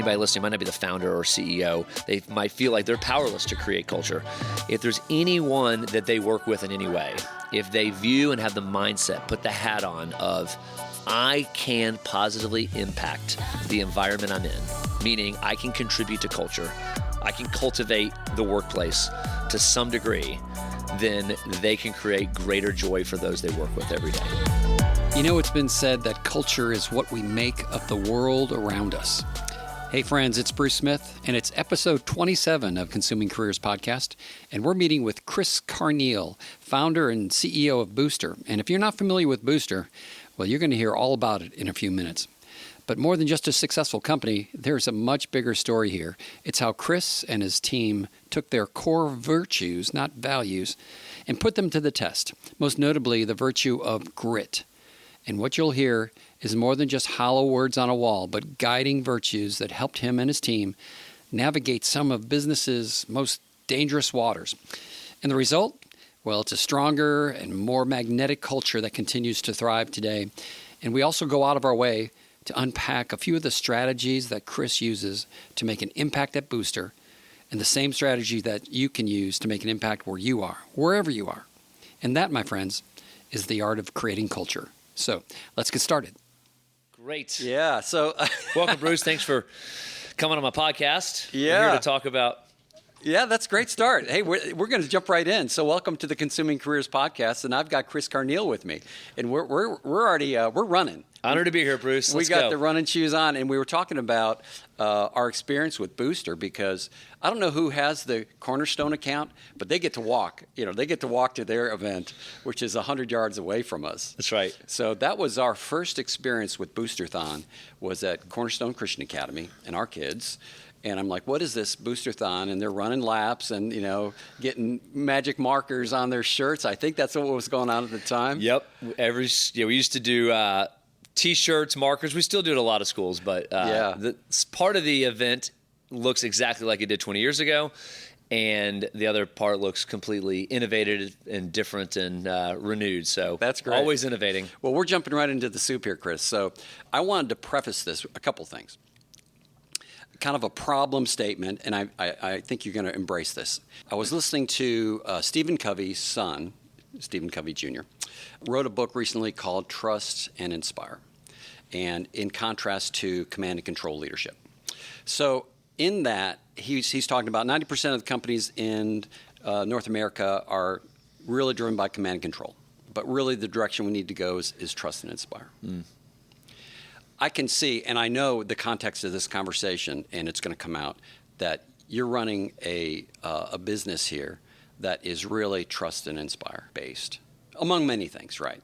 anybody listening might not be the founder or CEO. They might feel like they're powerless to create culture. If there's anyone that they work with in any way, if they view and have the mindset, put the hat on of, I can positively impact the environment I'm in, meaning I can contribute to culture, I can cultivate the workplace to some degree, then they can create greater joy for those they work with every day. You know, it's been said that culture is what we make of the world around us. Hey friends, it's Bruce Smith, and it's episode 27 of Consuming Careers Podcast, and we're meeting with Chris Carneal, founder and CEO of Booster. And if you're not familiar with Booster, well, you're going to hear all about it in a few minutes. But more than just a successful company, there's a much bigger story here. It's how Chris and his team took their core virtues, not values, and put them to the test, most notably the virtue of grit. And what you'll hear is more than just hollow words on a wall, but guiding virtues that helped him and his team navigate some of business's most dangerous waters. And the result? Well, it's a stronger and more magnetic culture that continues to thrive today. And we also go out of our way to unpack a few of the strategies that Chris uses to make an impact at Booster, and the same strategy that you can use to make an impact where you are, wherever you are. And that, my friends, is the art of creating culture. So let's get started. Great. Yeah. So welcome, Bruce. Thanks for coming on my podcast. Yeah. We're here to talk about. Yeah, that's a great start. Hey, we're going to jump right in. So welcome to the Consuming Careers Podcast, and I've got Chris Carneal with me, and we're already we're running. Honored to be here, Bruce. We got the running shoes on, and we were talking about our experience with Booster, because I don't know who has the Cornerstone account, but they get to walk. They get to walk to their event, which is 100 yards away from us. That's right. So that was our first experience with Boosterthon, was at Cornerstone Christian Academy, and our kids. And I'm like, what is this Boosterthon? And they're running laps and, getting magic markers on their shirts. I think that's what was going on at the time. Yep. We used to do T-shirts, markers. We still do it at a lot of schools, but part of the event looks exactly like it did 20 years ago, and the other part looks completely innovated and different and renewed. So that's great. Always innovating. Well, we're jumping right into the soup here, Chris. So I wanted to preface this a couple things. Kind of a problem statement, and I think you're going to embrace this. I was listening to Stephen Covey's son, Stephen Covey Jr., wrote a book recently called Trust and Inspire, and in contrast to command and control leadership. So in that, he's talking about 90% of the companies in North America are really driven by command and control, but really the direction we need to go is trust and inspire. I can see, and I know the context of this conversation, and it's going to come out, that you're running a business here that is really trust and inspire based, among many things, right?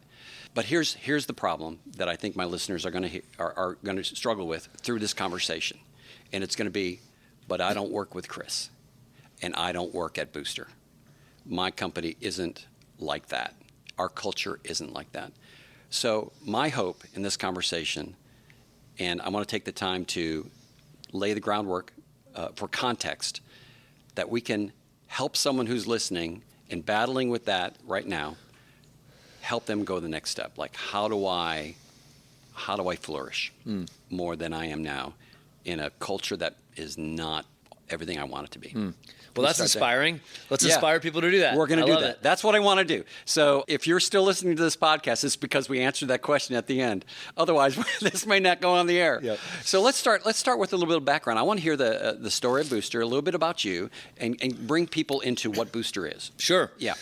But here's the problem that I think my listeners are going to struggle with through this conversation, and it's going to be, but I don't work with Chris, and I don't work at Booster. My company isn't like that. Our culture isn't like that. So my hope in this conversation, and I want to take the time to lay the groundwork for context, that we can help someone who's listening and battling with that right now, help them go the next step. Like, how do I flourish more than I am now in a culture that is not everything I want it to be? Well, that's inspiring. Let's inspire people to do that. We're going to do that. That's what I want to do. So if you're still listening to this podcast, it's because we answered that question at the end. Otherwise, this may not go on the air. Yep. So let's start with a little bit of background. I want to hear the story of Booster, a little bit about you, and bring people into what Booster is. Sure. Yeah.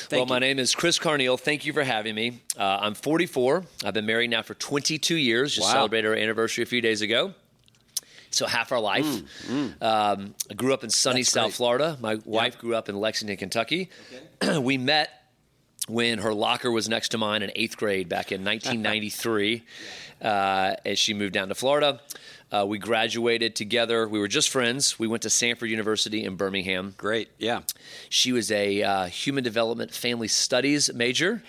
Well, my name is Chris Carneal. Thank you for having me. I'm 44. I've been married now for 22 years. Just celebrated our anniversary a few days ago. So half our life. I grew up in sunny South Florida. My wife grew up in Lexington, Kentucky. Okay. We met when her locker was next to mine in 8th grade back in 1993 as she moved down to Florida. We graduated together. We were just friends. We went to Sanford University in Birmingham. Great, yeah. She was a human development family studies major.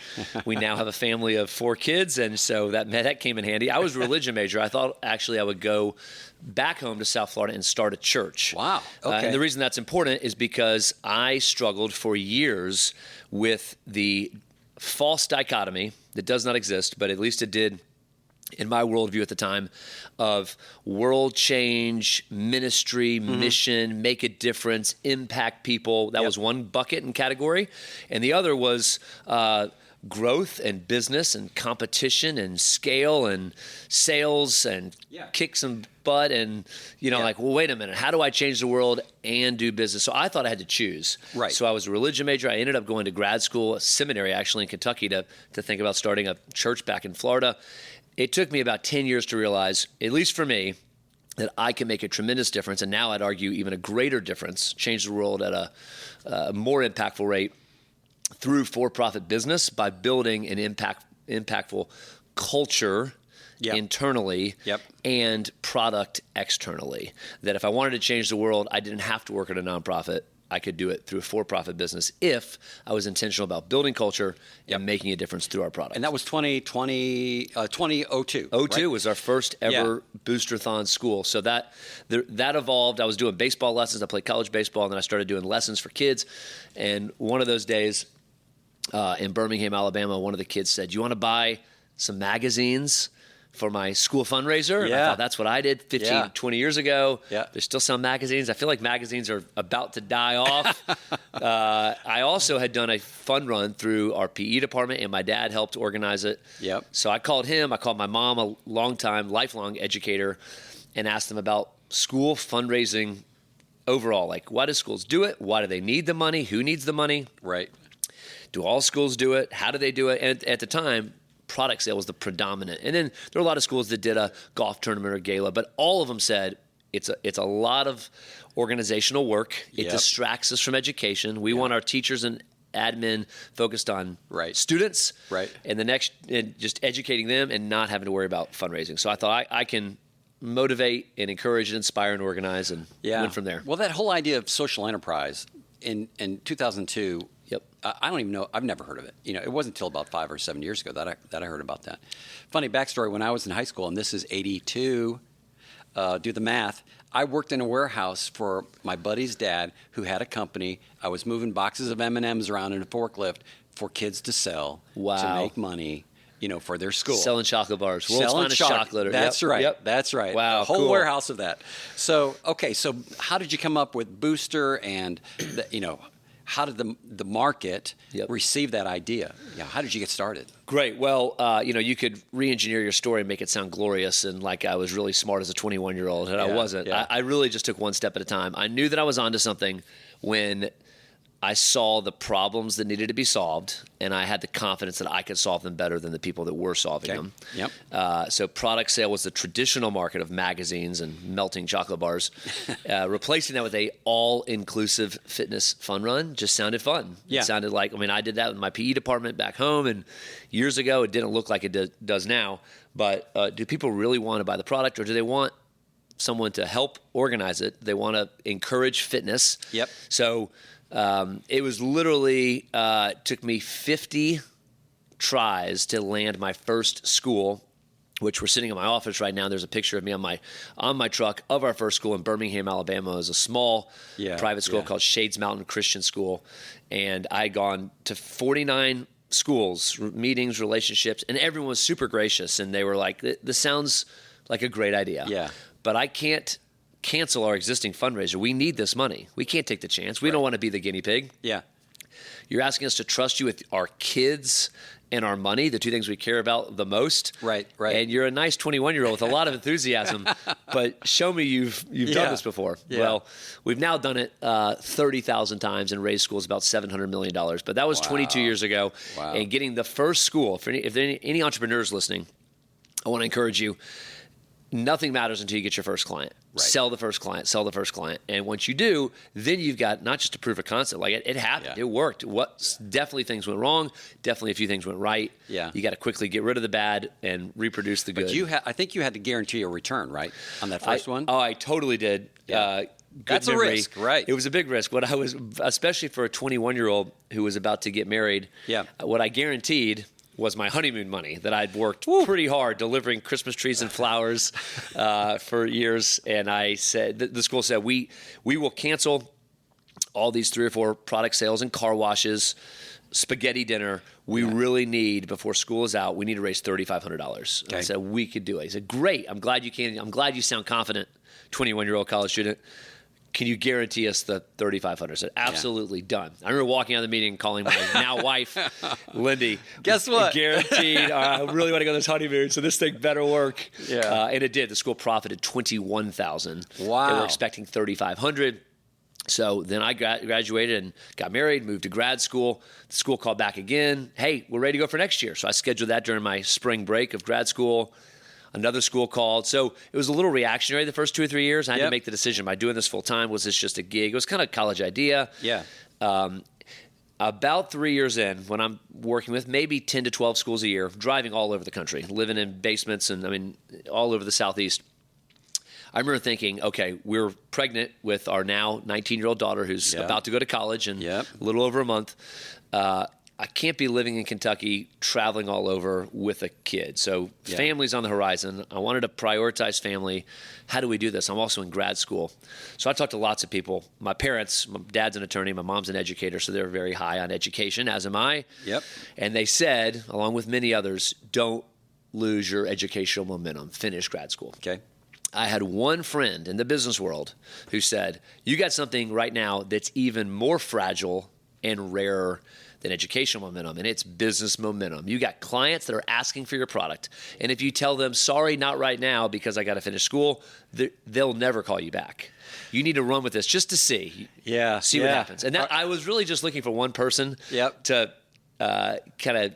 We now have a family of 4 kids, and so that came in handy. I was a religion major. I thought actually I would go back home to South Florida and start a church. Wow, okay. And the reason that's important is because I struggled for years with the false dichotomy that does not exist, but at least it did in my worldview at the time, of world change, ministry, mission, make a difference, impact people. That was one bucket and category. And the other was growth and business and competition and scale and sales and kick some butt and, like, well, wait a minute, how do I change the world and do business? So I thought I had to choose. Right. So I was a religion major. I ended up going to grad school, a seminary actually in Kentucky to think about starting a church back in Florida. It took me about 10 years to realize, at least for me, that I can make a tremendous difference, and now I'd argue even a greater difference, change the world at a more impactful rate through for-profit business by building an impactful culture internally and product externally. That if I wanted to change the world, I didn't have to work at a nonprofit. I could do it through a for-profit business if I was intentional about building culture and making a difference through our product. And that was 2002. 2002 right? Was our first ever Boosterthon school. So that evolved. I was doing baseball lessons. I played college baseball, and then I started doing lessons for kids. And one of those days in Birmingham, Alabama, one of the kids said, "You want to buy some magazines for my school fundraiser?" And I thought, that's what I did 15, 20 years ago. There's still some magazines. I feel like magazines are about to die off. I also had done a fun run through our PE department, and my dad helped organize it. So I called him. I called my mom, a lifelong educator, and asked them about school fundraising overall. Like, why do schools do it? Why do they need the money? Who needs the money? Right. Do all schools do it? How do they do it? And at the time, product sale was the predominant. And then there were a lot of schools that did a golf tournament or gala, but all of them said it's a lot of organizational work. It distracts us from education. We want our teachers and admin focused on students and just educating them and not having to worry about fundraising. So I thought I can motivate and encourage and inspire and organize and went from there. Well, that whole idea of social enterprise in 2002, I don't even know. I've never heard of it. It wasn't until about 5 or 7 years ago that I heard about that. Funny backstory: when I was in high school, and this is '82, do the math. I worked in a warehouse for my buddy's dad, who had a company. I was moving boxes of M&Ms around in a forklift for kids to sell to make money. For their school. Selling chocolate bars. World's finest chocolate. That's right. That's right. Wow, a whole cool. warehouse of that. So how did you come up with Booster and, how did the market receive that idea? How did you get started? Great. Well, you could re-engineer your story and make it sound glorious and like I was really smart as a 21-year-old, and I wasn't. I really just took one step at a time. I knew that I was onto something when I saw the problems that needed to be solved, and I had the confidence that I could solve them better than the people that were solving them. So product sale was the traditional market of magazines and melting chocolate bars. Replacing that with a all-inclusive fitness fun run just sounded fun. It sounded like, I did that in my PE department back home, and years ago it didn't look like it does now. But do people really want to buy the product, or do they want someone to help organize it? They want to encourage fitness. So it was literally took me 50 tries to land my first school, which we're sitting in my office right now. There's a picture of me on my truck of our first school in Birmingham, Alabama. It was a small private school called Shades Mountain Christian School, and I had gone to 49 schools, meetings, relationships, and everyone was super gracious, and they were like, "This sounds like a great idea, but I can't cancel our existing fundraiser. We need this money. We can't take the chance. We don't want to be the guinea pig. You're asking us to trust you with our kids and our money, the two things we care about the most. And you're a nice 21-year-old with a lot of enthusiasm, but show me you've done this before. Well, we've now done it 30,000 times and raised schools about $700 million. But that was 22 years ago. And getting the first school, if there are any entrepreneurs listening, I want to encourage you. Nothing matters until you get your first client. Sell the first client. And once you do, then you've got not just a proof of concept. Like it happened. It worked. Definitely things went wrong. Definitely a few things went right. You got to quickly get rid of the bad and reproduce the good. But I think you had to guarantee a return, right, on that first one? Oh, I totally did. That's memory. A risk, right? It was a big risk. What I was, especially for a 21-year-old who was about to get married, what I guaranteed was my honeymoon money that I'd worked pretty hard delivering Christmas trees and flowers for years. And I said, the school said, we will cancel all these 3 or 4 product sales and car washes spaghetti dinner. We really need, before school is out, we need to raise $3,500. Okay. I said, we could do it. He said, great. I'm glad you can. I'm glad you sound confident, 21-year-old college student. Can you guarantee us the $3,500? I said, absolutely, done. I remember walking out of the meeting and calling my now wife, Lindy. Guess what? Guaranteed. I really want to go to this honeymoon, so this thing better work. Yeah. And it did. The school profited $21,000. Wow. They were expecting $3,500. So then I graduated and got married, moved to grad school. The school called back again. Hey, we're ready to go for next year. So I scheduled that during my spring break of grad school. Another school called. So it was a little reactionary the first 2 or 3 years. I had to make the decision. Am I doing this full time? Was this just a gig? It was kind of a college idea. Yeah. About 3 years in, when I'm working with maybe 10 to 12 schools a year, driving all over the country, living in basements and all over the Southeast, I remember thinking, okay, we're pregnant with our now 19-year-old daughter who's about to go to college in a little over a month. I can't be living in Kentucky, traveling all over with a kid. So family's on the horizon. I wanted to prioritize family. How do we do this? I'm also in grad school. So I talked to lots of people. My parents, my dad's an attorney, my mom's an educator, so they're very high on education, as am I. Yep. And they said, along with many others, don't lose your educational momentum. Finish grad school. Okay. I had one friend in the business world who said, you got something right now that's even more fragile and rarer than educational momentum, and it's business momentum. You got clients that are asking for your product, and if you tell them, sorry, not right now because I got to finish school, they'll never call you back. You need to run with this just to see what happens. And I was really just looking for one person to kind of,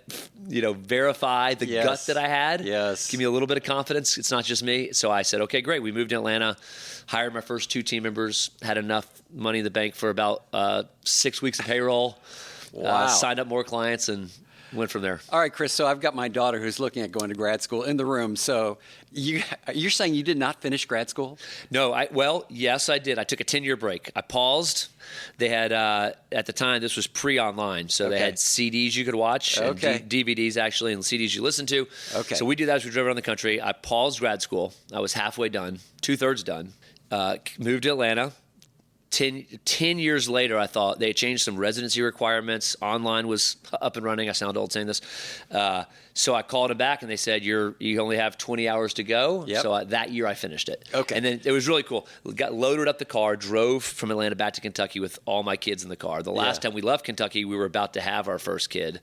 verify the gut that I had. Yes. Give me a little bit of confidence. It's not just me. So I said, okay, great. We moved to Atlanta, hired my first 2 team members, had enough money in the bank for about 6 weeks of payroll. Wow. Signed up more clients and went from there. All right, Chris. So I've got my daughter who's looking at going to grad school in the room. So you're saying you did not finish grad school? No. Yes, I did. I took a 10-year break. I paused. They had, at the time, this was pre-online. So they had CDs you could watch, and DVDs actually, and CDs you listened to. Okay. So we did that as we drove around the country. I paused grad school. I was halfway done, 2/3 done. Moved to Atlanta. 10 years later, I thought they had changed some residency requirements. Online was up and running. I sound old saying this. So I called them back, and they said, you only have 20 hours to go. Yep. So that year, I finished it. Okay. And then it was really cool. Got loaded up the car, drove from Atlanta back to Kentucky with all my kids in the car. The last time we left Kentucky, we were about to have our first kid.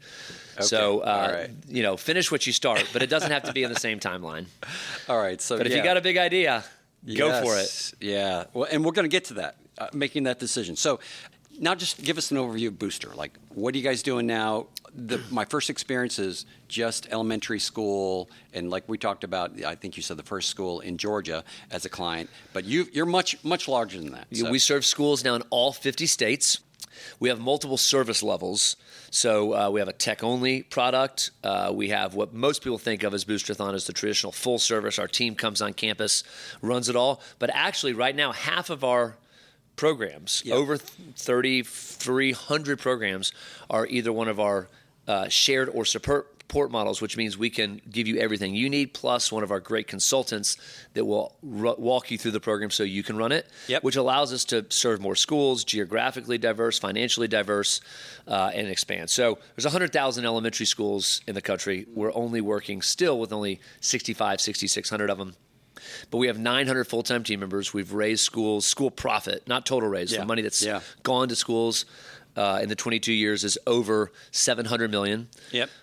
Okay. So, finish what you start, but it doesn't have to be in the same timeline. All right. So, but if you got a big idea, go for it. Yeah. Well, and we're going to get to that. Making that decision. So now just give us an overview of Booster. Like, what are you guys doing now? My first experience is just elementary school, and like we talked about, I think you said the first school in Georgia as a client, but you're much, much larger than that. So. We serve schools now in all 50 states. We have multiple service levels. So we have a tech-only product. We have what most people think of as Booster-a-thon as the traditional full service. Our team comes on campus, runs it all. But actually, right now, half of our programs, over 3,300 programs, are either one of our shared or support models, which means we can give you everything you need, plus one of our great consultants that will walk you through the program so you can run it, which allows us to serve more schools, geographically diverse, financially diverse, and expand. So there's 100,000 elementary schools in the country. We're only working still with only 6,600 of them. But we have 900 full-time team members. We've raised school profit, not total raise. The money that's gone to schools in the 22 years is over $700 million,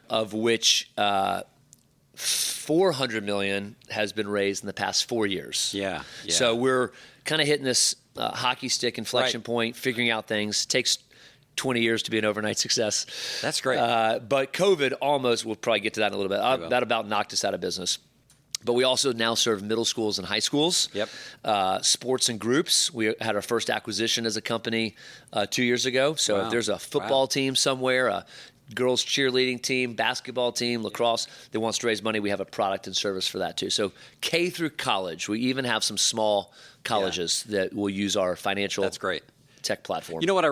of which $400 million has been raised in the past 4 years. So we're kind of hitting this hockey stick inflection point, figuring out things. Takes 20 years to be an overnight success. That's great. But COVID almost, we'll probably get to that in a little bit. That about knocked us out of business. But we also now serve middle schools and high schools, sports and groups. We had our first acquisition as a company 2 years ago. So if there's a football team somewhere, a girls cheerleading team, basketball team, lacrosse that wants to raise money, we have a product and service for that too. So K through college. We even have some small colleges that will use our financial tech platform. You know what I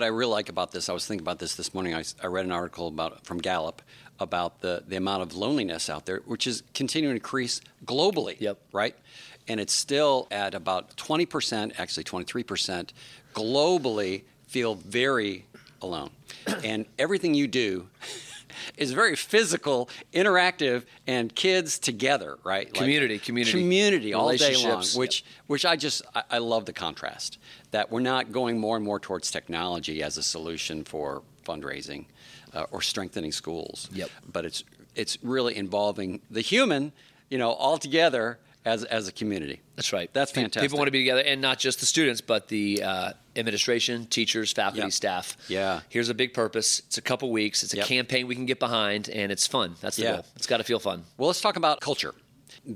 really like about this? I was thinking about this morning. I read an article from Gallup about the amount of loneliness out there, which is continuing to increase globally, right? And it's still at about 20%, actually 23% globally, feel very alone. And everything you do is very physical, interactive, and kids together, right? Community all day long, which I love the contrast, that we're not going more and more towards technology as a solution for fundraising or strengthening schools. Yep. But it's really involving the human, all together as a community. That's right. That's fantastic. People want to be together, and not just the students, but the administration, teachers, faculty, staff. Yeah. Here's a big purpose. It's a couple weeks. It's a campaign we can get behind, and it's fun. That's the goal. It's got to feel fun. Well, let's talk about culture.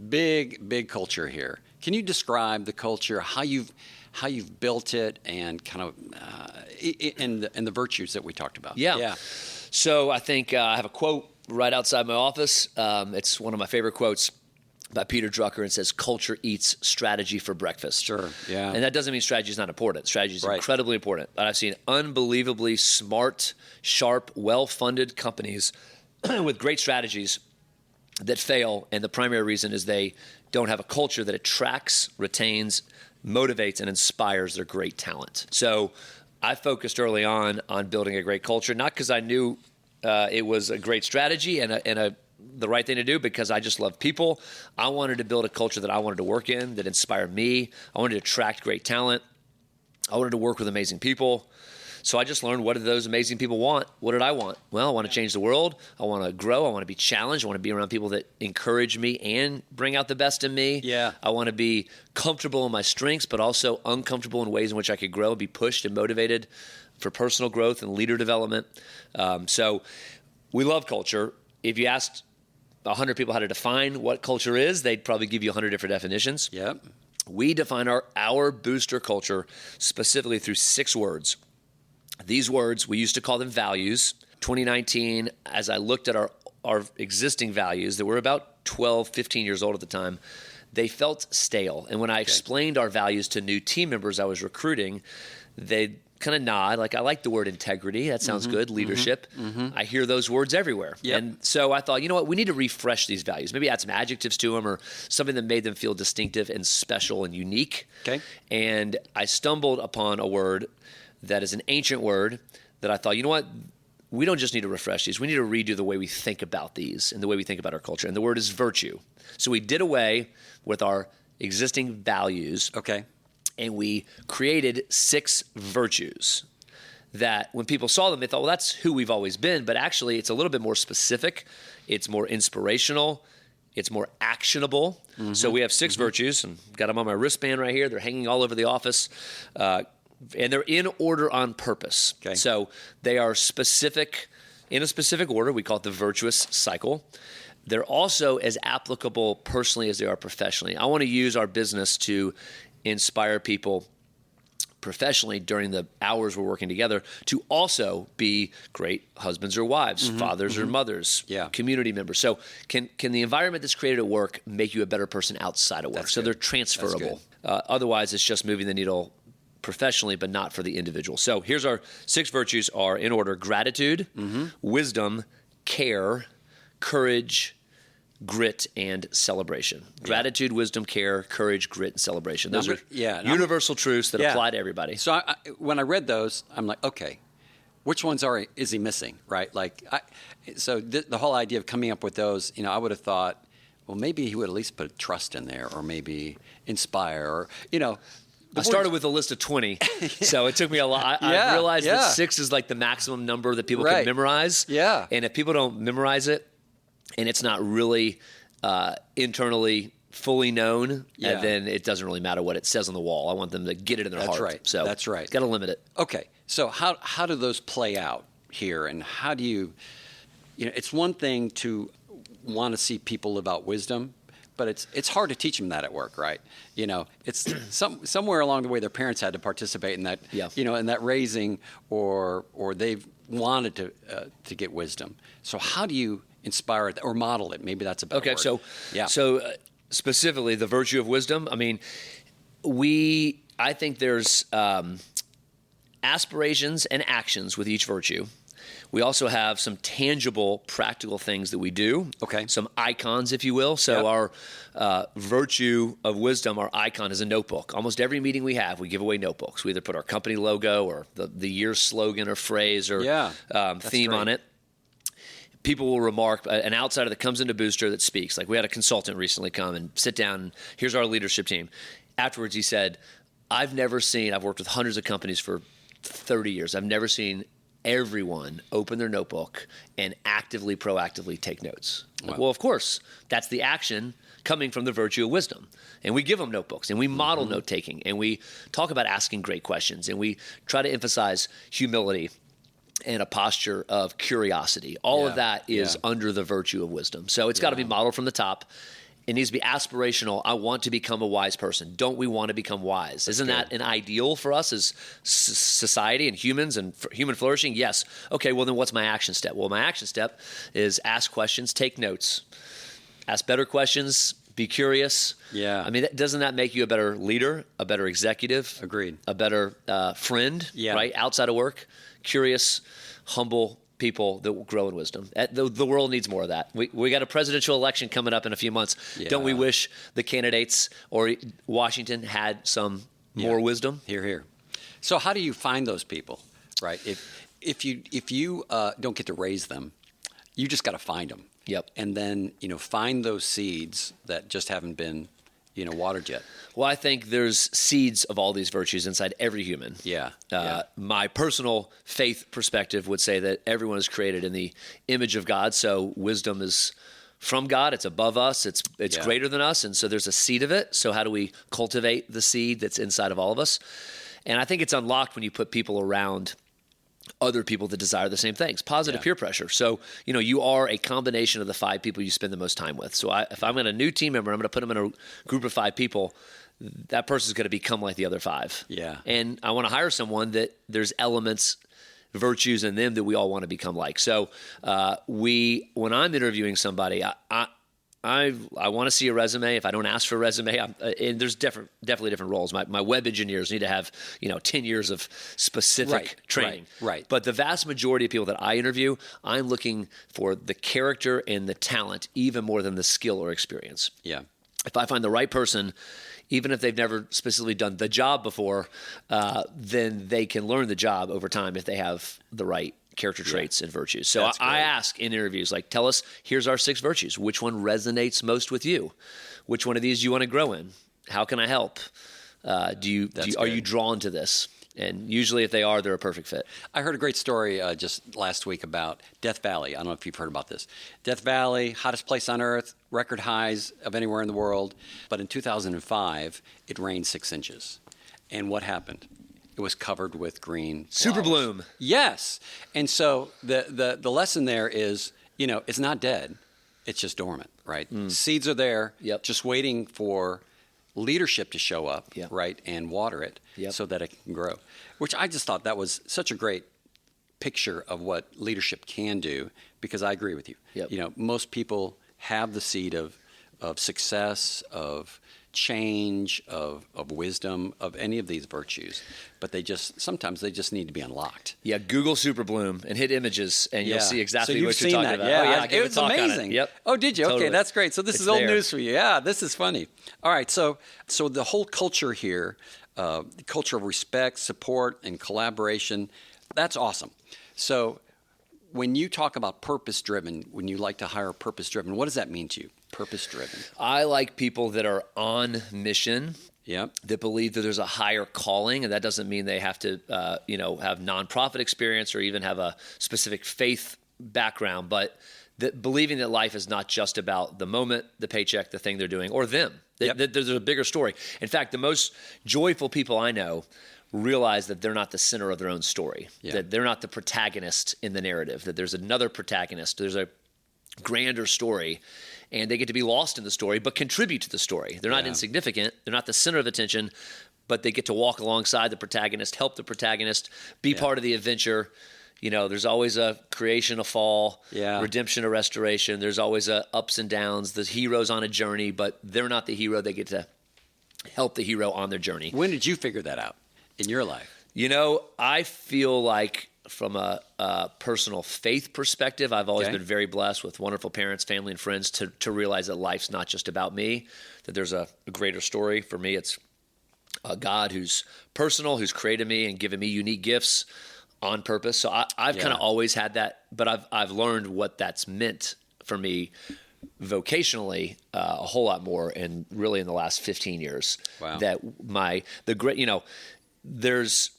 Big culture here. Can you describe the culture, how you've built it, and kind of and the virtues that we talked about? Yeah. So I think I have a quote right outside my office. It's one of my favorite quotes by Peter Drucker, and says, "Culture eats strategy for breakfast." Sure, yeah. And that doesn't mean strategy is not important. Strategy is incredibly important. But I've seen unbelievably smart, sharp, well-funded companies with great strategies that fail, and the primary reason is they don't have a culture that attracts, retains, motivates, and inspires their great talent. So I focused early on building a great culture, not because I knew it was a great strategy and the right thing to do, because I just love people. I wanted to build a culture that I wanted to work in, that inspired me. I wanted to attract great talent. I wanted to work with amazing people. So I just learned, what did those amazing people want? What did I want? Well, I want to change the world. I want to grow. I want to be challenged. I want to be around people that encourage me and bring out the best in me. Yeah. I want to be comfortable in my strengths, but also uncomfortable in ways in which I could grow, be pushed and motivated for personal growth and leader development. So we love culture. If you asked 100 people how to define what culture is, they'd probably give you 100 different definitions. Yep. We define our booster culture specifically through 6 words. These words, we used to call them values. 2019, as I looked at our existing values that were about 12, 15 years old at the time, they felt stale. And when I explained our values to new team members I was recruiting, they'd kind of nod, like, I like the word integrity. That sounds good. Leadership. I hear those words everywhere. Yep. And so I thought, you know what? We need to refresh these values. Maybe add some adjectives to them, or something that made them feel distinctive and special and unique. Okay. And I stumbled upon a word that is an ancient word that I thought, you know what? We don't just need to refresh these. We need to redo the way we think about these and the way we think about our culture. And the word is virtue. So we did away with our existing values. Okay. And we created 6 virtues that when people saw them, they thought, well, that's who we've always been. But actually, it's a little bit more specific. It's more inspirational. It's more actionable. So we have 6 virtues, and got them on my wristband right here. They're hanging all over the office. And they're in order on purpose. Okay. So they are specific, in a specific order. We call it the virtuous cycle. They're also as applicable personally as they are professionally. I want to use our business to inspire people professionally during the hours we're working together to also be great husbands or wives, fathers or mothers, community members. So can the environment that's created at work make you a better person outside of work? That's so good. They're transferable. Otherwise, it's just moving the needle professionally, but not for the individual. So here's our 6 virtues are in order: gratitude, wisdom, care, courage, grit, and celebration. Gratitude, wisdom, care, courage, grit, and celebration. Those are universal truths that apply to everybody. So when I read those, I'm like, okay, which ones is he missing, right? Like, so the whole idea of coming up with those, I would have thought, well, maybe he would at least put trust in there, or maybe inspire, or, I started with a list of 20, so it took me a lot. I realized that 6 is like the maximum number that people can memorize. Yeah. And if people don't memorize it, and it's not really internally fully known, then it doesn't really matter what it says on the wall. I want them to get it in their heart. Right. So that's right. Got to limit it. Okay. So how do those play out here, and how do you it's one thing to want to see people live out wisdom, but it's hard to teach them that at work, right? It's somewhere along the way their parents had to participate in that, in that raising, or they've wanted to get wisdom. So how do you inspire it or model it? Maybe that's a better word. So specifically the virtue of wisdom. I mean, I think there's aspirations and actions with each virtue. We also have some tangible, practical things that we do. Okay. Some icons, if you will. So our virtue of wisdom, our icon is a notebook. Almost every meeting we have, we give away notebooks. We either put our company logo or the year's slogan or phrase or theme on it. People will remark, an outsider that comes into Booster that speaks, like we had a consultant recently come and sit down, and here's our leadership team. Afterwards, he said, I've worked with hundreds of companies for 30 years. I've never seen everyone open their notebook and actively, proactively take notes. Like, well, of course, that's the action coming from the virtue of wisdom. And we give them notebooks, and we model note-taking, and we talk about asking great questions, and we try to emphasize humility and a posture of curiosity. All of that is under the virtue of wisdom. So it's got to be modeled from the top. It needs to be aspirational. I want to become a wise person. Don't we want to become wise? Isn't that an ideal for us as society and humans and human flourishing? Yes. Okay, well, then what's my action step? Well, my action step is ask questions, take notes, ask better questions, be curious. Yeah. I mean, doesn't that make you a better leader, a better executive? Agreed. A better friend, right? Outside of work, curious, humble people that will grow in wisdom. The world needs more of that. We got a presidential election coming up in a few months. Yeah. Don't we wish the candidates or Washington had some more wisdom? Hear, hear. So how do you find those people, right? If you don't get to raise them, you just got to find them. Yep. And then, find those seeds that just haven't been, watered yet. Well, I think there's seeds of all these virtues inside every human. Yeah. My personal faith perspective would say that everyone is created in the image of God. So wisdom is from God. It's above us. It's greater than us. And so there's a seed of it. So how do we cultivate the seed that's inside of all of us? And I think it's unlocked when you put people around other people that desire the same things, positive peer pressure. So, you are a combination of the 5 people you spend the most time with. So if I'm a new team member, I'm going to put them in a group of 5 people, that person's going to become like the other 5. Yeah. And I want to hire someone that there's elements, virtues in them that we all want to become like. So when I'm interviewing somebody, I want to see a resume. If I don't ask for a resume, and there's definitely different roles. My web engineers need to have 10 years of specific training. Right. But the vast majority of people that I interview, I'm looking for the character and the talent even more than the skill or experience. Yeah. If I find the right person, even if they've never specifically done the job before, then they can learn the job over time if they have the right character traits and virtues. So I ask in interviews, tell us, here's our 6 virtues. Which one resonates most with you? Which one of these do you want to grow in? How can I help? Are you drawn to this? And usually if they are, they're a perfect fit. I heard a great story just last week about Death Valley. I don't know if you've heard about this. Death Valley, hottest place on earth, record highs of anywhere in the world. But in 2005, it rained 6 inches. And what happened? It was covered with green flowers. Super bloom. Yes. And so the lesson there is, it's not dead. It's just dormant, right? Seeds are there, just waiting for leadership to show up, right, and water it so that it can grow. Which I just thought that was such a great picture of what leadership can do, because I agree with you. Most people have the seed of success, of change, of wisdom, of any of these virtues, but sometimes they just need to be unlocked. Yeah, Google Super Bloom and hit images, and you'll see exactly so what you're talking about. Yeah, it was amazing. Yep. Oh, did you? Totally. Okay, that's great. So this is old news for you. Yeah, this is funny. All right, so the whole culture here, the culture of respect, support, and collaboration, that's awesome. So when you talk about purpose-driven, when you like to hire purpose-driven, what does that mean to you? Purpose-driven. I like people that are on mission, that believe that there's a higher calling, and that doesn't mean they have to, have nonprofit experience or even have a specific faith background, but believing that life is not just about the moment, the paycheck, the thing they're doing, or them. There's a bigger story. In fact, the most joyful people I know realize that they're not the center of their own story, that they're not the protagonist in the narrative, that there's another protagonist, there's a grander story, and they get to be lost in the story but contribute to the story. They're not insignificant, they're not the center of attention, but they get to walk alongside the protagonist, help the protagonist, be part of the adventure. There's always a creation, a fall, redemption, a restoration. There's always ups and downs. The hero's on a journey, but they're not the hero. They get to help the hero on their journey. When did you figure that out in your life? I feel like from a personal faith perspective, I've always been very blessed with wonderful parents, family, and friends to realize that life's not just about me, that there's a greater story. For me, it's a God who's personal, who's created me and given me unique gifts on purpose. So I've kind of always had that, but I've learned what that's meant for me vocationally a whole lot more, and really in the last 15 years. Wow. That there's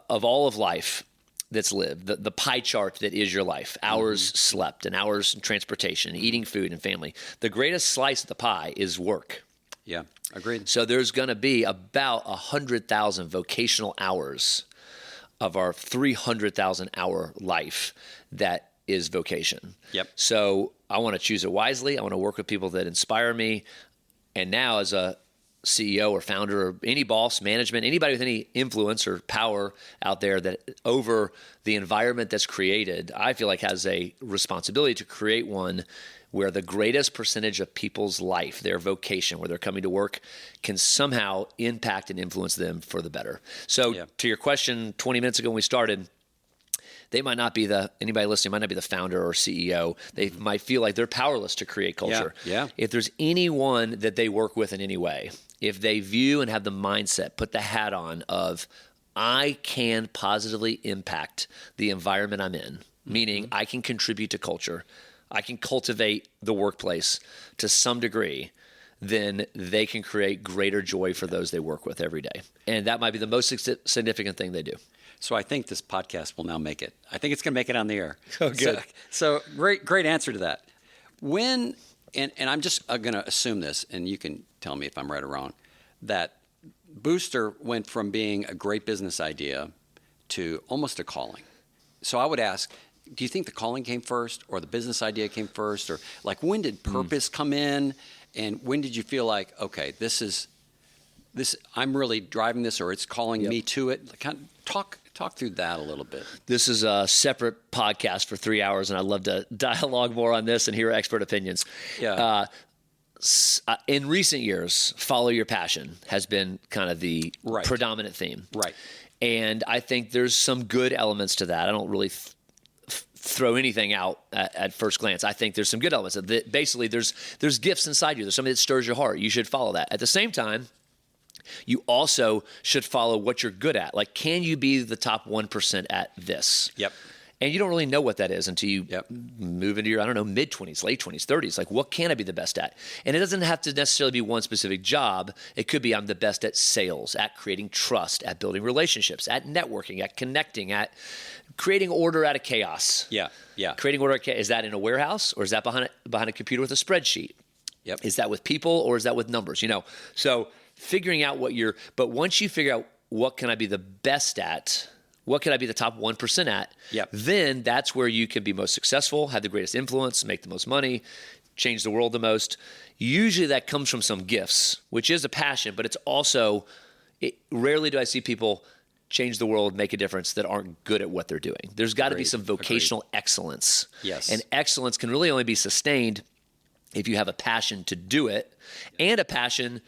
of all of life that's lived, the pie chart that is your life, hours slept and hours in transportation, eating food and family. The greatest slice of the pie is work. Yeah, agreed. So there's going to be about 100,000 vocational hours of our 300,000 hour life that is vocation. Yep. So I want to choose it wisely. I want to work with people that inspire me. And now as a CEO or founder or any boss, management, anybody with any influence or power out there that over the environment that's created, I feel like has a responsibility to create one where the greatest percentage of people's life, their vocation, where they're coming to work, can somehow impact and influence them for the better. So to your question 20 minutes ago when we started, they might not be anybody listening might not be the founder or CEO. They might feel like they're powerless to create culture. Yeah. If there's anyone that they work with in any way, if they view and have the mindset, put the hat on of, I can positively impact the environment I'm in, meaning I can contribute to culture, I can cultivate the workplace to some degree, then they can create greater joy for those they work with every day. And that might be the most significant thing they do. So I think this podcast will now make it. I think it's going to make it on the air. Oh, good. So great answer to that. When, and I'm just going to assume this, and you can tell me if I'm right or wrong, that Booster went from being a great business idea to almost a calling. So I would ask, do you think the calling came first or the business idea came first? Or like when did purpose come in? And when did you feel like, okay, this, I'm really driving this, or it's calling me to it? Kind of talk through that a little bit. This is a separate podcast for 3 hours, and I'd love to dialogue more on this and hear expert opinions. Yeah. In recent years, follow your passion has been kind of the predominant theme. Right. And I think there's some good elements to that. I don't really throw anything out at first glance. I think there's some good elements. Basically, there's gifts inside you. There's something that stirs your heart. You should follow that. At the same time, you also should follow what you're good at. Like, can you be the top 1% at this? Yep. And you don't really know what that is until you move into your, mid-20s, late 20s, 30s. Like, what can I be the best at? And it doesn't have to necessarily be one specific job. It could be I'm the best at sales, at creating trust, at building relationships, at networking, at connecting, at creating order out of chaos. Yeah. Creating order out of chaos. Is that in a warehouse, or is that behind a computer with a spreadsheet? Yep. Is that with people, or is that with numbers? So figuring out but once you figure out what can I be the best at, what can I be the top 1% at, then that's where you can be most successful, have the greatest influence, make the most money, change the world the most. Usually that comes from some gifts, which is a passion, but it's also, rarely do I see people change the world, make a difference that aren't good at what they're doing. There's got to be some vocational excellence. Yes. And excellence can really only be sustained if you have a passion to do it, and a passion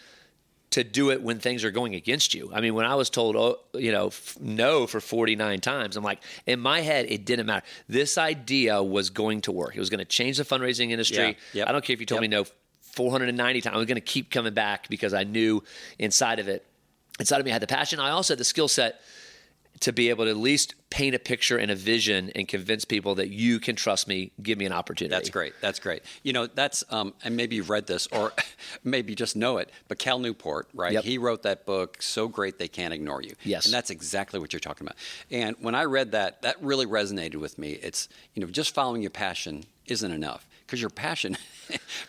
to do it when things are going against you. I mean, when I was told, no for 49 times, I'm like, in my head, it didn't matter. This idea was going to work. It was going to change the fundraising industry. Yeah. I don't care if you told me no 490 times. I was going to keep coming back because I knew inside of me, I had the passion. I also had the skill set to be able to at least paint a picture and a vision and convince people that you can trust me, give me an opportunity. That's great. That's, and maybe you've read this or maybe just know it, but Cal Newport, right? Yep. He wrote that book, So Great They Can't Ignore You. Yes. And that's exactly what you're talking about. And when I read that, that really resonated with me. It's, just following your passion isn't enough, because your passion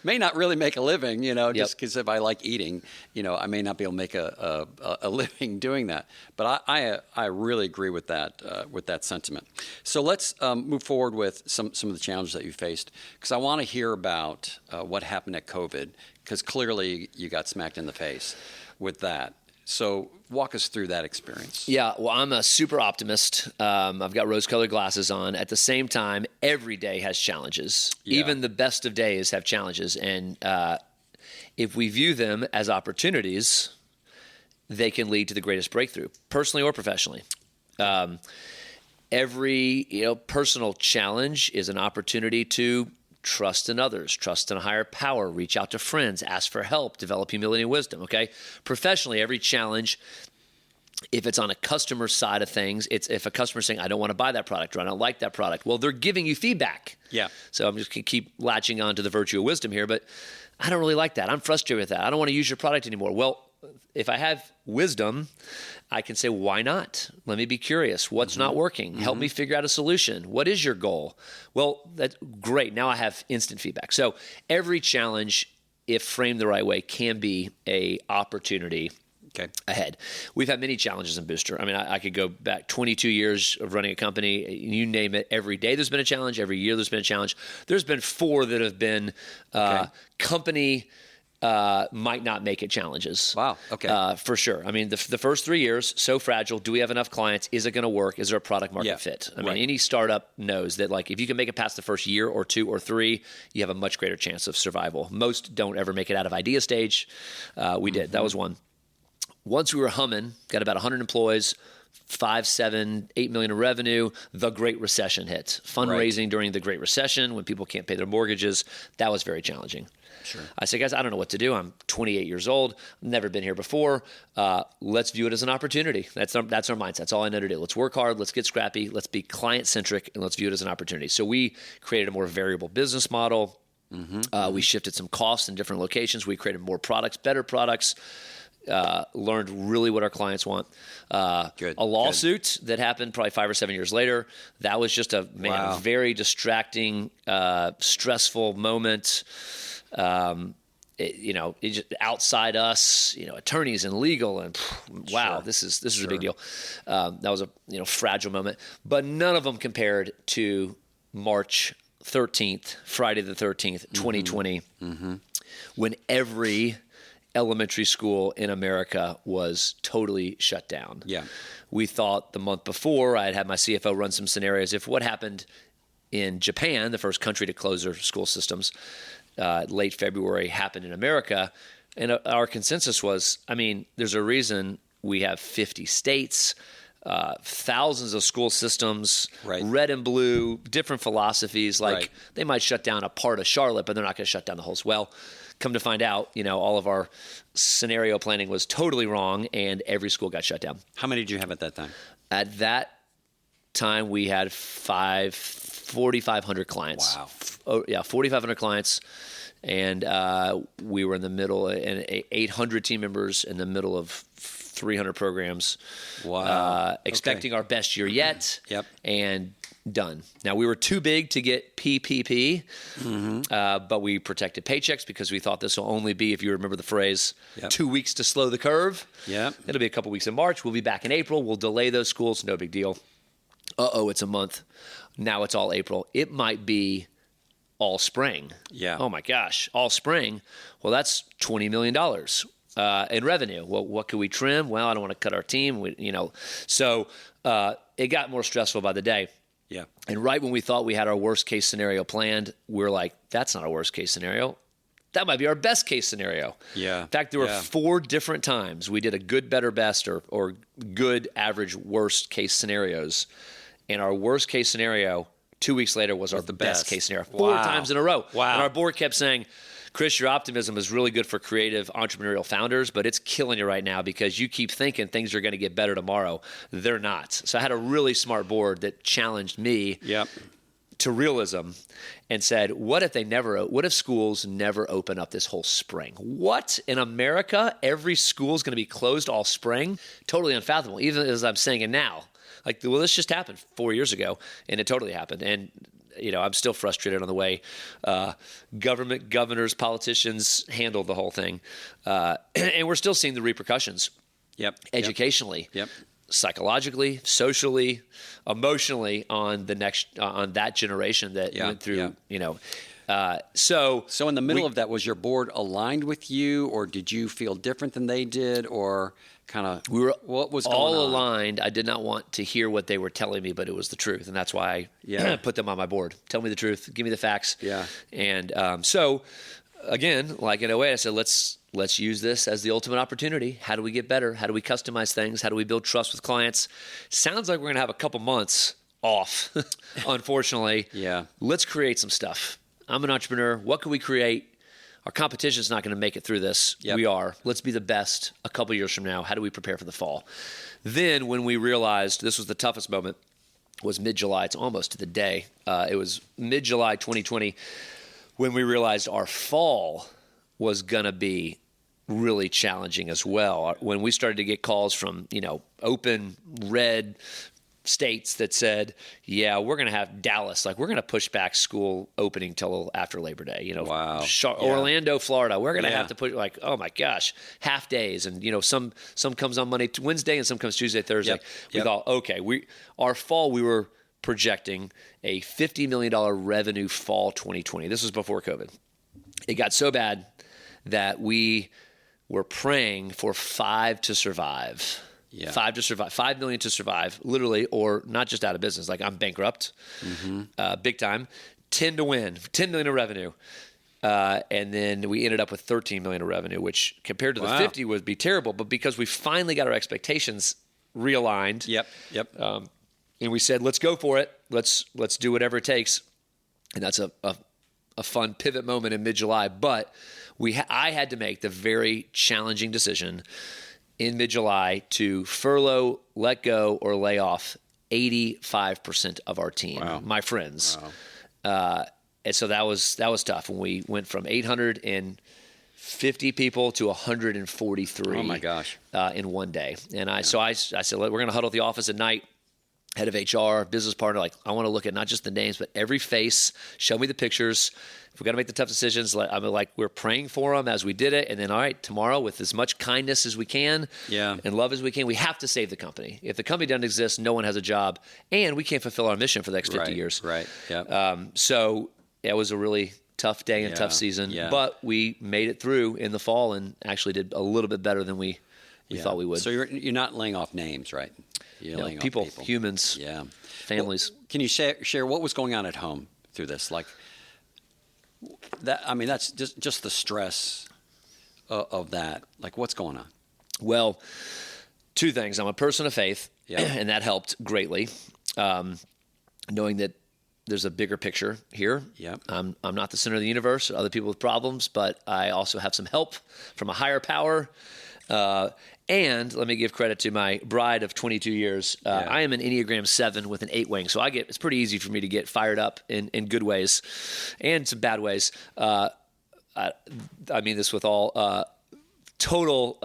may not really make a living, just because if I like eating, I may not be able to make a living doing that. But I really agree with that sentiment. So let's move forward with some of the challenges that you faced, because I want to hear about what happened at COVID, because clearly you got smacked in the face with that. So walk us through that experience. Yeah, well, I'm a super optimist. I've got rose-colored glasses on. At the same time, every day has challenges. Yeah. Even the best of days have challenges. And if we view them as opportunities, they can lead to the greatest breakthrough, personally or professionally. Every personal challenge is an opportunity to trust in others, trust in a higher power, reach out to friends, ask for help, develop humility and wisdom, okay? Professionally, every challenge, if it's on a customer side of things, it's if a customer's saying, I don't want to buy that product or I don't like that product, well, they're giving you feedback. Yeah. So I'm just going to keep latching on to the virtue of wisdom here, but I don't really like that. I'm frustrated with that. I don't want to use your product anymore. Well, if I have wisdom, I can say, why not? Let me be curious. What's not working? Help me figure out a solution. What is your goal? Well, that's great. Now I have instant feedback. So every challenge, if framed the right way, can be a opportunity ahead. We've had many challenges in Booster. I mean, I could go back 22 years of running a company. You name it. Every day there's been a challenge. Every year there's been a challenge. There's been 4 that have been company might not make it challenges. Wow. Okay. For sure. I mean, the first 3 years, so fragile. Do we have enough clients? Is it going to work? Is there a product market fit? I mean, any startup knows that like if you can make it past the first year or 2 or 3, you have a much greater chance of survival. Most don't ever make it out of idea stage. We did. That was one. Once we were humming, got about 100 employees, 5, 7, 8 million in revenue, the Great Recession hit. Fundraising during the Great Recession when people can't pay their mortgages, that was very challenging. Sure. I said, guys, I don't know what to do. I'm 28 years old. Never been here before. Let's view it as an opportunity. That's our mindset. That's all I know to do. Let's work hard. Let's get scrappy. Let's be client-centric, and let's view it as an opportunity. So we created a more variable business model. We shifted some costs in different locations. We created more products, better products. Learned really what our clients want. A lawsuit that happened probably 5 or 7 years later. That was just a very distracting, stressful moment. It just outside us, attorneys and legal, and this is a big deal. That was a fragile moment, but none of them compared to March 13th, Friday the 13th, 2020, when every elementary school in America was totally shut down. Yeah. We thought the month before, I had my CFO run some scenarios. If what happened in Japan, the first country to close their school systems, late February, happened in America, and our consensus was, I mean, there's a reason we have 50 states, thousands of school systems, red and blue, different philosophies. They might shut down a part of Charlotte, but they're not going to shut down the whole. Well, come to find out, all of our scenario planning was totally wrong, and every school got shut down. How many did you have at that time? At that time, we had 4,500 clients. Wow. 4,500 clients, and we were in the middle, and 800 team members in the middle of 300 programs. Wow. Expecting our best year yet. And done. Now, we were too big to get PPP, but we protected paychecks because we thought this will only be, if you remember the phrase, 2 weeks to slow the curve. It'll be a couple weeks in March. We'll be back in April. We'll delay those schools. No big deal. It's a month. Now it's all April. It might be all spring. Oh, my gosh. All spring. Well, that's $20 million in revenue. Well, what could we trim? Well, I don't want to cut our team. So it got more stressful by the day. And right when we thought we had our worst case scenario planned, we're like, that's not a worst case scenario. That might be our best case scenario. In fact, there were 4 different times we did a good, better, best, or good, average, worst case scenarios. And our worst case scenario 2 weeks later was our best case scenario. 4 times in a row. And our board kept saying, Chris, your optimism is really good for creative entrepreneurial founders, but it's killing you right now because you keep thinking things are going to get better tomorrow. They're not. So I had a really smart board that challenged me to realism and said, what if schools never open up this whole spring? What? In America, every school is going to be closed all spring? Totally unfathomable, even as I'm saying it now. This just happened 4 years ago, and it totally happened. And I'm still frustrated on the way government, governors, politicians handled the whole thing. And we're still seeing the repercussions educationally, psychologically, socially, emotionally on that generation that went through, So in the middle of that, was your board aligned with you, or did you feel different than they did, or kind of what was going on? All aligned. I did not want to hear what they were telling me, but it was the truth, and that's why I put them on my board. Tell me the truth. Give me the facts. And so, again, like in a way, I said, let's let's use this as the ultimate opportunity. How do we get better? How do we customize things? How do we build trust with clients? Sounds like we're going to have a couple months off, unfortunately. Yeah. Let's create some stuff. I'm an entrepreneur. What can we create? Our competition is not going to make it through this. Yep. We are. Let's be the best a couple years from now. How do we prepare for the fall? Then when we realized this was the toughest moment, was mid-July. It's almost to the day. It was mid-July 2020 when we realized our fall was going to be really challenging as well. When we started to get calls from, open red states that said, yeah, we're going to have Dallas, like we're going to push back school opening till after Labor Day, Wow. Orlando, Florida, we're going to have to put oh my gosh, half days. And, some comes on Monday to Wednesday and some comes Tuesday, Thursday. We thought, okay, our fall, we were projecting a $50 million revenue fall 2020. This was before COVID. It got so bad that we were praying for 5 to survive. Yeah. 5 to survive, 5 million to survive, literally, or not just out of business. Like I'm bankrupt, big time. 10 to win, 10 million of revenue. And then we ended up with 13 million of revenue, which compared to the 50 would be terrible. But because we finally got our expectations realigned. Yep. And we said, let's go for it. Let's do whatever it takes. And that's a fun pivot moment in mid-July. But I had to make the very challenging decision in mid-July to furlough, let go, or lay off 85% of our team, my friends. Wow. And so that was tough when we went from 850 people to 143. Oh my gosh! In one day. And I said, we're going to huddle at the office at night. Head of HR, business partner, I want to look at not just the names, but every face. Show me the pictures. If we're going to make the tough decisions, we're praying for them as we did it. And then, all right, tomorrow, with as much kindness as we can and love as we can, we have to save the company. If the company doesn't exist, no one has a job, and we can't fulfill our mission for the next 50 years. Right, yeah. So it was a really tough day and tough season. Yeah. But we made it through in the fall and actually did a little bit better than we thought we would. So you're not laying off names, right? You're people, humans, families. Well, can you share what was going on at home through this? Like that. I mean, that's just the stress of that. Like, what's going on? Well, 2 things. I'm a person of faith, and that helped greatly. Knowing that there's a bigger picture here. Yep. I'm not the center of the universe. Other people with problems, but I also have some help from a higher power. And let me give credit to my bride of 22 years. I am an Enneagram 7 with an 8 wing. So it's pretty easy for me to get fired up in good ways and some bad ways. I mean this with all total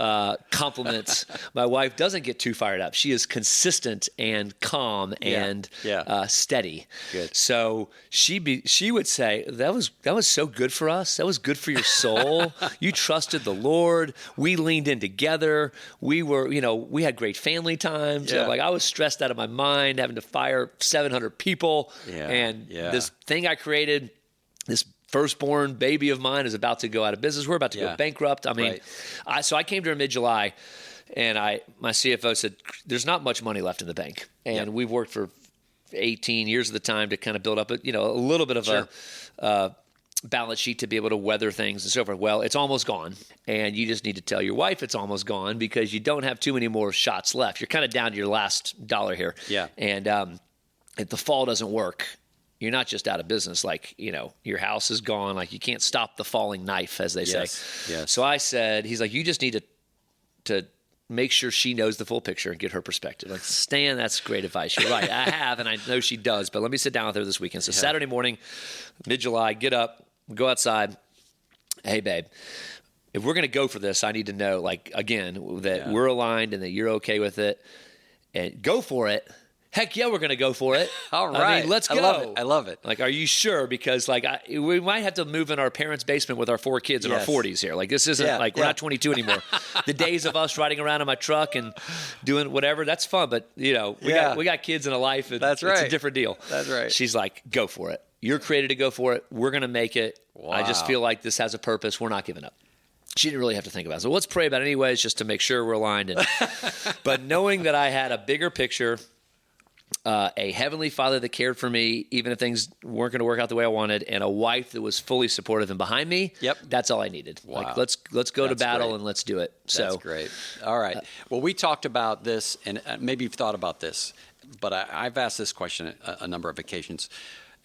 compliments. My wife doesn't get too fired up. She is consistent and calm and steady. Good. So she would say, that was so good for us. That was good for your soul. You trusted the Lord. We leaned in together. We were, we had great family times. Yeah. I was stressed out of my mind having to fire 700 people. Yeah. And this thing I created, this firstborn baby of mine is about to go out of business. We're about to go bankrupt. I mean, so I came to her mid-July, and my CFO said, there's not much money left in the bank. And we've worked for 18 years of the time to kind of build up a little bit of a balance sheet to be able to weather things and so forth. Well, it's almost gone. And you just need to tell your wife it's almost gone because you don't have too many more shots left. You're kind of down to your last dollar here. Yeah. And if the fall doesn't work, you're not just out of business, your house is gone. You can't stop the falling knife, as they say. Yes. So I said, he's like, you just need to make sure she knows the full picture and get her perspective. Stan, that's great advice. You're right. I have, and I know she does, but let me sit down with her this weekend. So Saturday morning, mid-July, get up, go outside. Hey, babe, if we're going to go for this, I need to know, again, that we're aligned and that you're okay with it. And go for it. Heck yeah, we're going to go for it. All right. I mean, let's go. I love it. Are you sure? Because we might have to move in our parents' basement with our 4 kids in our 40s here. This isn't we're not 22 anymore. The days of us riding around in my truck and doing whatever, that's fun. But we got kids and a life. That's right. It's a different deal. That's right. She's like, go for it. You're created to go for it. We're going to make it. Wow. I just feel like this has a purpose. We're not giving up. She didn't really have to think about it. So let's pray about it anyways, just to make sure we're aligned. But knowing that I had a bigger picture a heavenly Father that cared for me, even if things weren't going to work out the way I wanted, and a wife that was fully supportive and behind me. Yep. That's all I needed. Wow. Like, let's go to battle great. and let's do it. That's great. All right. Well, we talked about this, and maybe you've thought about this, but I've asked this question a number of occasions,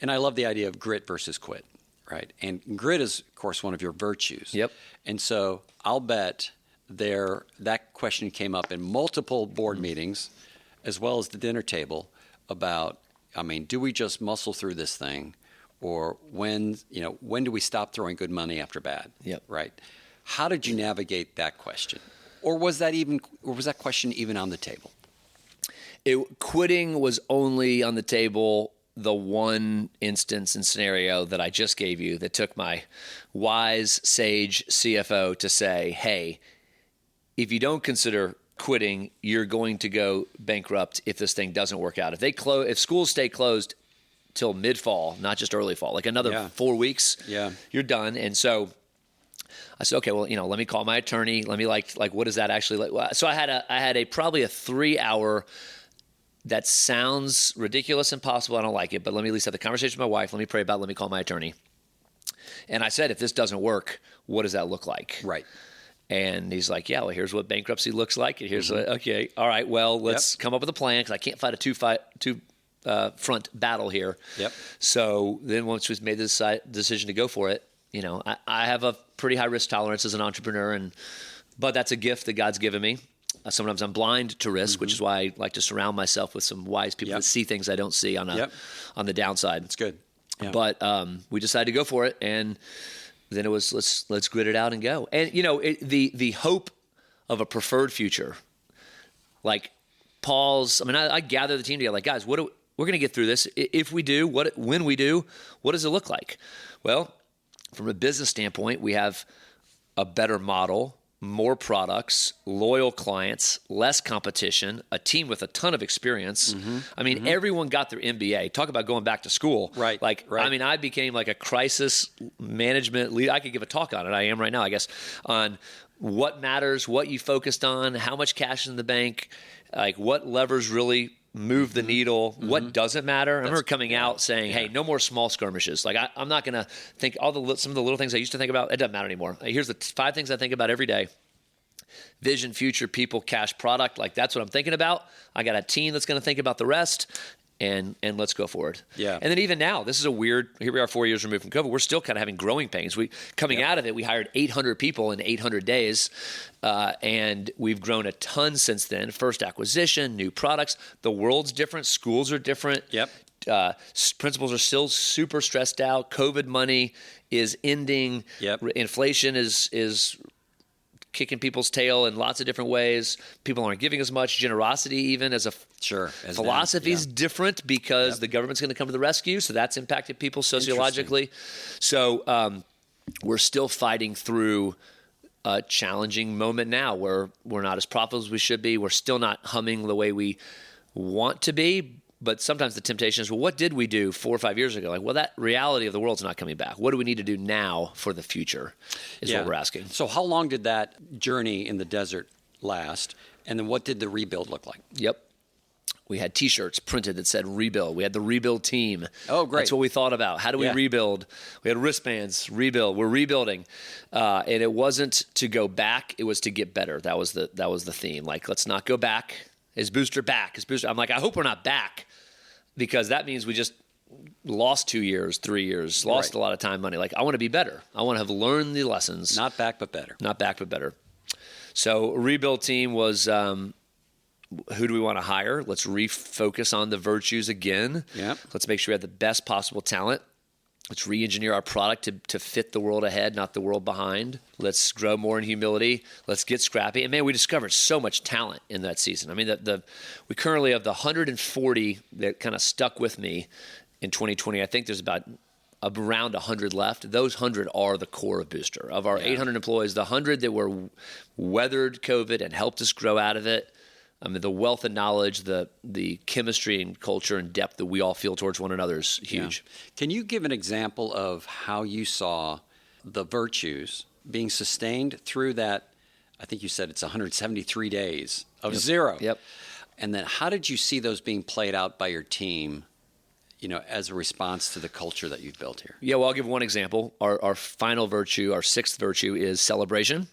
and I love the idea of grit versus quit, right? And grit is, of course, one of your virtues. Yep. And so I'll bet that question came up in multiple board meetings, as well as the dinner table, about, do we just muscle through this thing, or when do we stop throwing good money after bad? Yep. Right. How did you navigate that question, or was that question even on the table? Quitting was only on the table the one instance and scenario that I just gave you that took my wise, sage CFO to say, hey, if you don't consider quitting, you're going to go bankrupt if this thing doesn't work out. If schools stay closed till mid-fall, not just early fall, like another 4 weeks, you're done. And so I said, okay, well, let me call my attorney. Let me like what is that actually like? So I had probably a 3-hour. That sounds ridiculous, impossible. I don't like it, but let me at least have the conversation with my wife. Let me pray about it. Let me call my attorney. And I said, if this doesn't work, what does that look like? Right. And he's like, yeah, well, here's what bankruptcy looks like. And here's okay, all right, well, let's come up with a plan, because I can't fight a two front battle here. Yep. So then once we made the decision to go for it, I have a pretty high risk tolerance as an entrepreneur, but that's a gift that God's given me. Sometimes I'm blind to risk, which is why I like to surround myself with some wise people that see things I don't see on the downside. That's good. Yeah. But we decided to go for it, and then it was let's grit it out and go. And the hope of a preferred future, like Paul's. I gather the team together, like, guys, we're going to get through this. If we do, when we do, what does it look like? Well, from a business standpoint, we have a better model, more products, loyal clients, less competition, a team with a ton of experience. Everyone got their MBA. Talk about going back to school. Right. I became like a crisis management leader. I could give a talk on it. I am right now, I guess, on what matters, what you focused on, how much cash is in the bank, like what levers really move the needle, what doesn't matter. I remember coming out saying, hey, no more small skirmishes. Like I'm not going to think some of the little things I used to think about, it doesn't matter anymore. Here's the 5 things I think about every day. Vision, future, people, cash, product. Like that's what I'm thinking about. I got a team that's going to think about the rest, and let's go forward. Yeah. And then even now, this is here we are 4 years removed from COVID. We're still kind of having growing pains. Coming out of it, we hired 800 people in 800 days, and we've grown a ton since then. First acquisition, new products. The world's different. Schools are different. Yep. Principals are still super stressed out. COVID money is ending. Yep. Inflation is kicking people's tail in lots of different ways. People aren't giving as much. Generosity, even as a philosophy, is different because the government's going to come to the rescue. So that's impacted people sociologically. So we're still fighting through a challenging moment now where we're not as profitable as we should be. We're still not humming the way we want to be. But sometimes the temptation is, well, what did we do 4 or 5 years ago? Like, well, that reality of the world's not coming back. What do we need to do now for the future is what we're asking. So how long did that journey in the desert last? And then what did the rebuild look like? Yep. We had T-shirts printed that said rebuild. We had the rebuild team. Oh, great. That's what we thought about. How do we rebuild? We had wristbands, rebuild. We're rebuilding. And it wasn't to go back. It was to get better. That was the theme. Like, let's not go back. Is Booster back? I'm like, I hope we're not back, because that means we just lost 2 years, 3 years, lost a lot of time, money. Like, I want to be better. I want to have learned the lessons. Not back, but better. Not back, but better. So rebuild team was, who do we want to hire? Let's refocus on the virtues again. Yep. Let's make sure we have the best possible talent. Let's re-engineer our product to fit the world ahead, not the world behind. Let's grow more in humility. Let's get scrappy. And man, we discovered so much talent in that season. I mean, we currently have the 140 that kind of stuck with me in 2020. I think there's about around 100 left. Those 100 are the core of Booster. Of our 800 employees, the 100 that were weathered COVID and helped us grow out of it. I mean, the wealth of knowledge, the chemistry and culture and depth that we all feel towards one another is huge. Yeah. Can you give an example of how you saw the virtues being sustained through that? I think you said it's 173 days of zero. Yep. And then how did you see those being played out by your team, as a response to the culture that you've built here? Yeah, well, I'll give one example. Our final virtue, our sixth virtue, is celebration.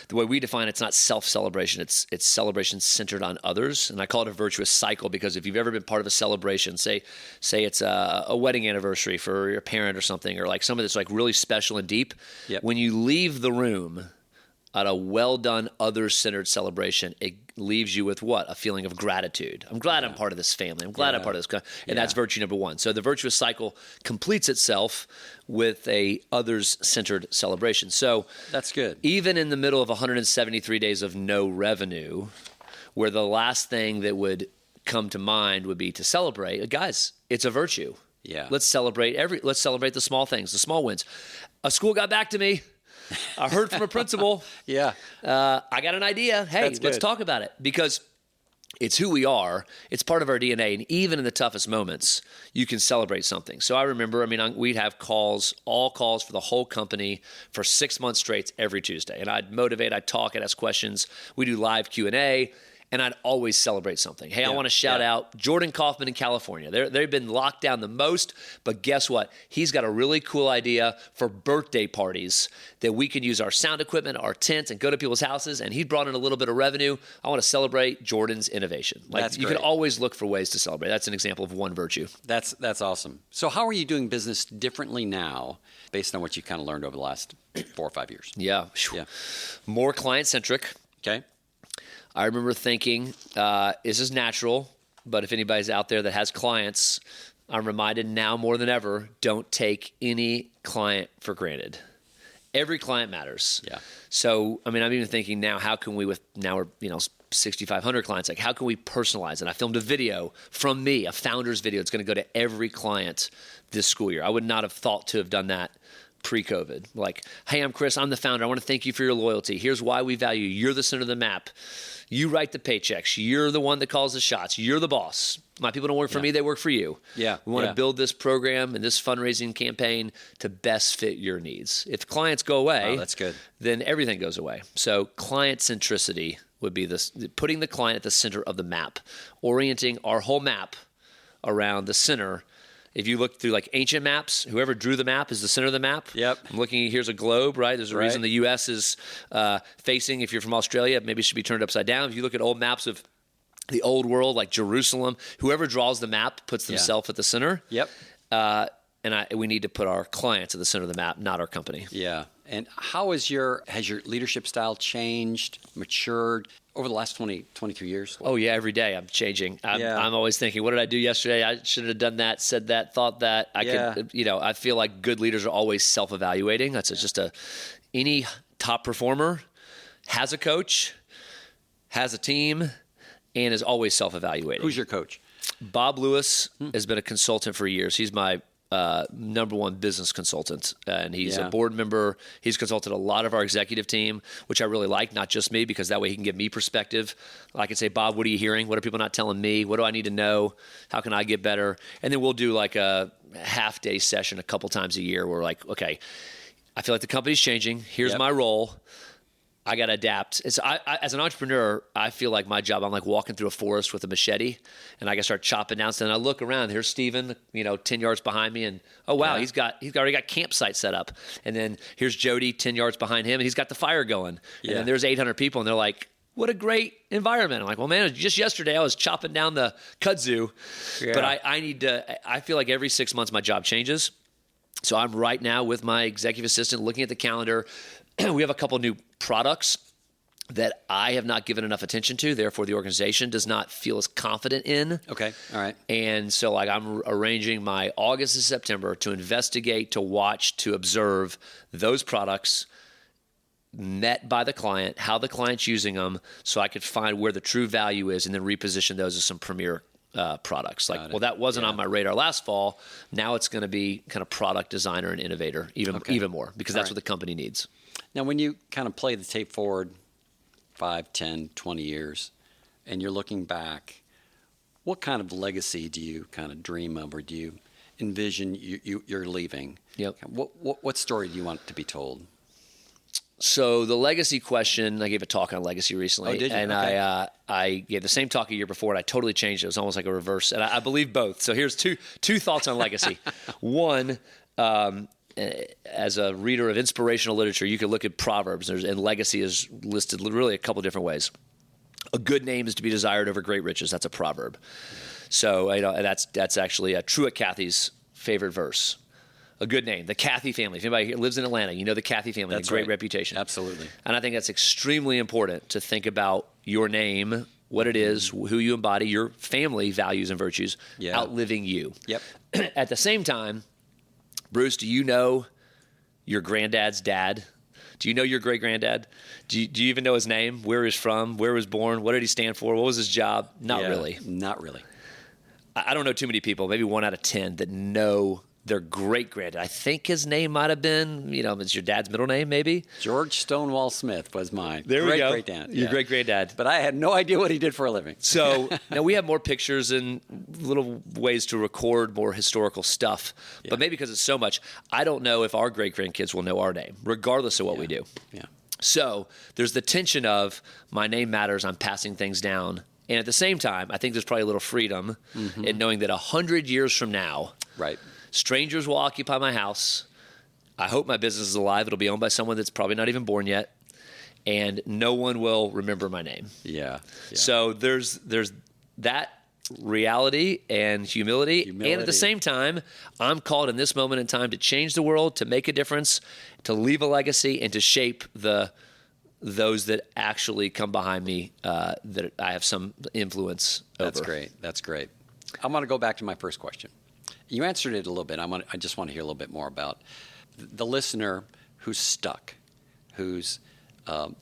The way we define it's not self-celebration. It's celebration centered on others. And I call it a virtuous cycle because if you've ever been part of a celebration, say it's a wedding anniversary for your parent or something, or like something that's like really special and deep, Yep. when you leave the room at a well-done, others-centered celebration, it leaves you with what? A feeling of gratitude. I'm glad I'm part of this family. I'm glad I'm part of this. And that's virtue number one. So the virtuous cycle completes itself with a others-centered celebration. So That's good. even in the middle of 173 days of no revenue, where the last thing that would come to mind would be to celebrate, guys, it's a virtue. Yeah. Let's celebrate the small things, the small wins. A school got back to me. I heard from a principal. Yeah. I got an idea. Hey, That's let's good. talk about it because it's who we are. It's part of our DNA. And even in the toughest moments, you can celebrate something. So I remember, we'd have all calls for the whole company for 6 months straight every Tuesday. And I'd motivate, I'd talk, I'd ask questions. We do live Q&A. And I'd always celebrate something. Hey, I want to shout out Jordan Kaufman in California. They've been locked down the most, but guess what? He's got a really cool idea for birthday parties that we can use our sound equipment, our tents, and go to people's houses. And he brought in a little bit of revenue. I want to celebrate Jordan's innovation. That's you great. can always look for ways to celebrate. That's an example of one virtue. That's awesome. So how are you doing business differently now based on what you kind of learned over the last 4 or 5 years? Yeah. Yeah. More client-centric. Okay. I remember thinking, this is natural, but if anybody's out there that has clients, I'm reminded now more than ever, don't take any client for granted. Every client matters. Yeah. So, I'm even thinking now, how can we now we're, 6,500 clients, like how can we personalize it? I filmed a video from me, a founder's video. It's going to go to every client this school year. I would not have thought to have done that pre-COVID. Like, hey, I'm Chris. I'm the founder. I want to thank you for your loyalty. Here's why we value you. You're the center of the map. You write the paychecks. You're the one that calls the shots. You're the boss. My people don't work for me. They work for you. Yeah. We want to build this program and this fundraising campaign to best fit your needs. If clients go away, that's good. then everything goes away. So client centricity would be this, putting the client at the center of the map, orienting our whole map around the center. If you look through like ancient maps, whoever drew the map is the center of the map. Yep. I'm looking, here's a globe, right? There's a Right. reason the U.S. is facing, if you're from Australia, maybe it should be turned upside down. If you look at old maps of the old world, like Jerusalem, whoever draws the map puts themselves at the center. Yep. We need to put our clients at the center of the map, not our company. Yeah. And how has your leadership style changed, matured over the last 22 years? Oh, yeah, every day I'm changing. I'm always thinking, what did I do yesterday? I should have done that, said that, thought that. I feel like good leaders are always self-evaluating. That's just any top performer has a coach, has a team, and is always self-evaluating. Who's your coach? Bob Lewis has been a consultant for years. He's my number one business consultant, and he's a board member. He's consulted a lot of our executive team, which I really like, not just me, because that way he can give me perspective. I can say, Bob, what are you hearing? What are people not telling me? What do I need to know? How can I get better? And then we'll do like a half-day session a couple times a year where we're like, okay, I feel like the company's changing. Here's my role. I got to adapt. As an entrepreneur, I feel like my job, I'm like walking through a forest with a machete, and I got to start chopping down. So then I look around. Here's Steven, 10 yards behind me, and oh wow, he's already got campsite set up. And then here's Jody, 10 yards behind him, and he's got the fire going. And then there's 800 people, and they're like, what a great environment. I'm like, well, man, just yesterday I was chopping down the kudzu, but I feel like every 6 months my job changes. So I'm right now with my executive assistant looking at the calendar. We have a couple new products that I have not given enough attention to. Therefore, the organization does not feel as confident in. Okay. All right. And so I'm arranging my August and September to investigate, to watch, to observe those products met by the client, how the client's using them, so I could find where the true value is and then reposition those as some premier products. That wasn't on my radar last fall. Now it's going to be kind of product designer and innovator even more, because that's what the company needs. Now, when you kind of play the tape forward 5, 10, 20 years, and you're looking back, what kind of legacy do you kind of dream of, or do you envision you're leaving? Yep. What story do you want to be told? So the legacy question, I gave a talk on legacy recently. Oh, did you? And Okay. I gave the same talk a year before, and I totally changed it. It was almost like a reverse. And I believe both. So here's two thoughts on legacy. One, as a reader of inspirational literature, you can look at Proverbs, and legacy is listed really a couple different ways. A good name is to be desired over great riches. That's a proverb. So that's actually Truett Cathy's favorite verse. A good name, the Cathy family. If anybody here lives in Atlanta, you know the Cathy family, That's a great right. reputation. Absolutely. And I think that's extremely important to think about your name, what it is, who you embody, your family values and virtues, outliving you. Yep. At the same time, Bruce, do you know your granddad's dad? Do you know your great-granddad? Do you even know his name, where he's from, where he was born, what did he stand for, what was his job? Not really. Not really. I don't know too many people, maybe 1 out of 10, that know their great-granddad. I think his name might have been, it's your dad's middle name, maybe? George Stonewall Smith was mine. There we go. Great-granddad. Your great-granddad. But I had no idea what he did for a living. So now we have more pictures and little ways to record more historical stuff. But maybe because it's so much, I don't know if our great-grandkids will know our name, regardless of what we do. Yeah. So there's the tension of my name matters, I'm passing things down. And at the same time, I think there's probably a little freedom in knowing that 100 years from now, Right. strangers will occupy my house. I hope my business is alive. It'll be owned by someone that's probably not even born yet. And no one will remember my name. Yeah. So there's that reality and humility. And at the same time, I'm called in this moment in time to change the world, to make a difference, to leave a legacy, and to shape those that actually come behind me that I have some influence over. That's great. I want to go back to my first question. You answered it a little bit. I just want to hear a little bit more about the listener who's stuck, who's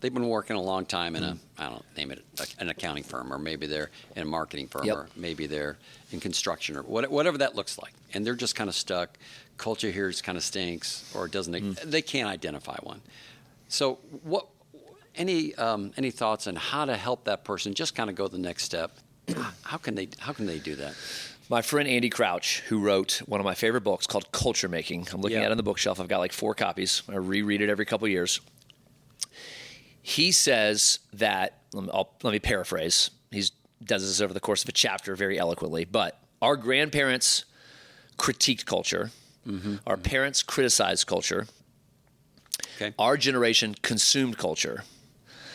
they've been working a long time in an accounting firm, or maybe they're in a marketing firm, or maybe they're in construction, or whatever that looks like, and they're just kind of stuck. Culture here kind of stinks, or doesn't. They can't identify one. So any thoughts on how to help that person just kind of go the next step? How can they do that? My friend Andy Crouch, who wrote one of my favorite books called Culture Making. I'm looking at it on the bookshelf. I've got like 4 copies. I reread it every couple of years. He says that, let me paraphrase. He does this over the course of a chapter very eloquently, but our grandparents critiqued culture. Our parents criticized culture. Okay. Our generation consumed culture.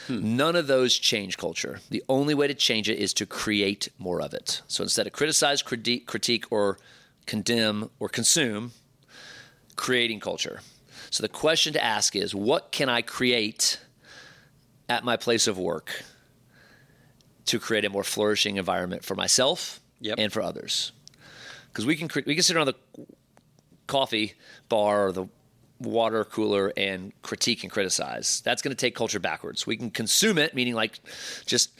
None of those change culture. The only way to change it is to create more of it. So instead of criticize, critique, or condemn, or consume, creating culture. So the question to ask is, what can I create at my place of work to create a more flourishing environment for myself and for others? Because we can sit around the coffee bar or the water cooler and critique and criticize. That's going to take culture backwards. We can consume it, meaning like just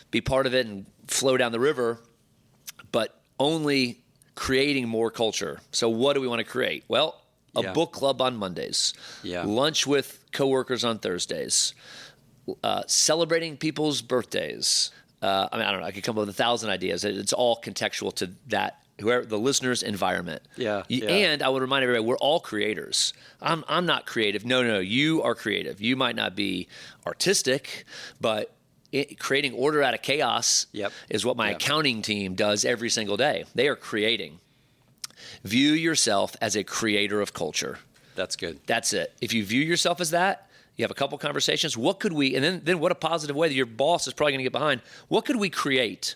be part of it and flow down the river, but only creating more culture. So what do we want to create? Well, a book club on Mondays, lunch with coworkers on Thursdays, celebrating people's birthdays. I don't know. I could come up with 1,000 ideas. It's all contextual to that, whoever the listener's environment. And I would remind everybody, we're all creators. I'm not creative. No, you are creative. You might not be artistic, but creating order out of chaos is what my accounting team does every single day. They are creating. View yourself as a creator of culture. That's good. That's it. If you view yourself as that, you have a couple conversations. What could we, and then what a positive way that your boss is probably going to get behind. What could we create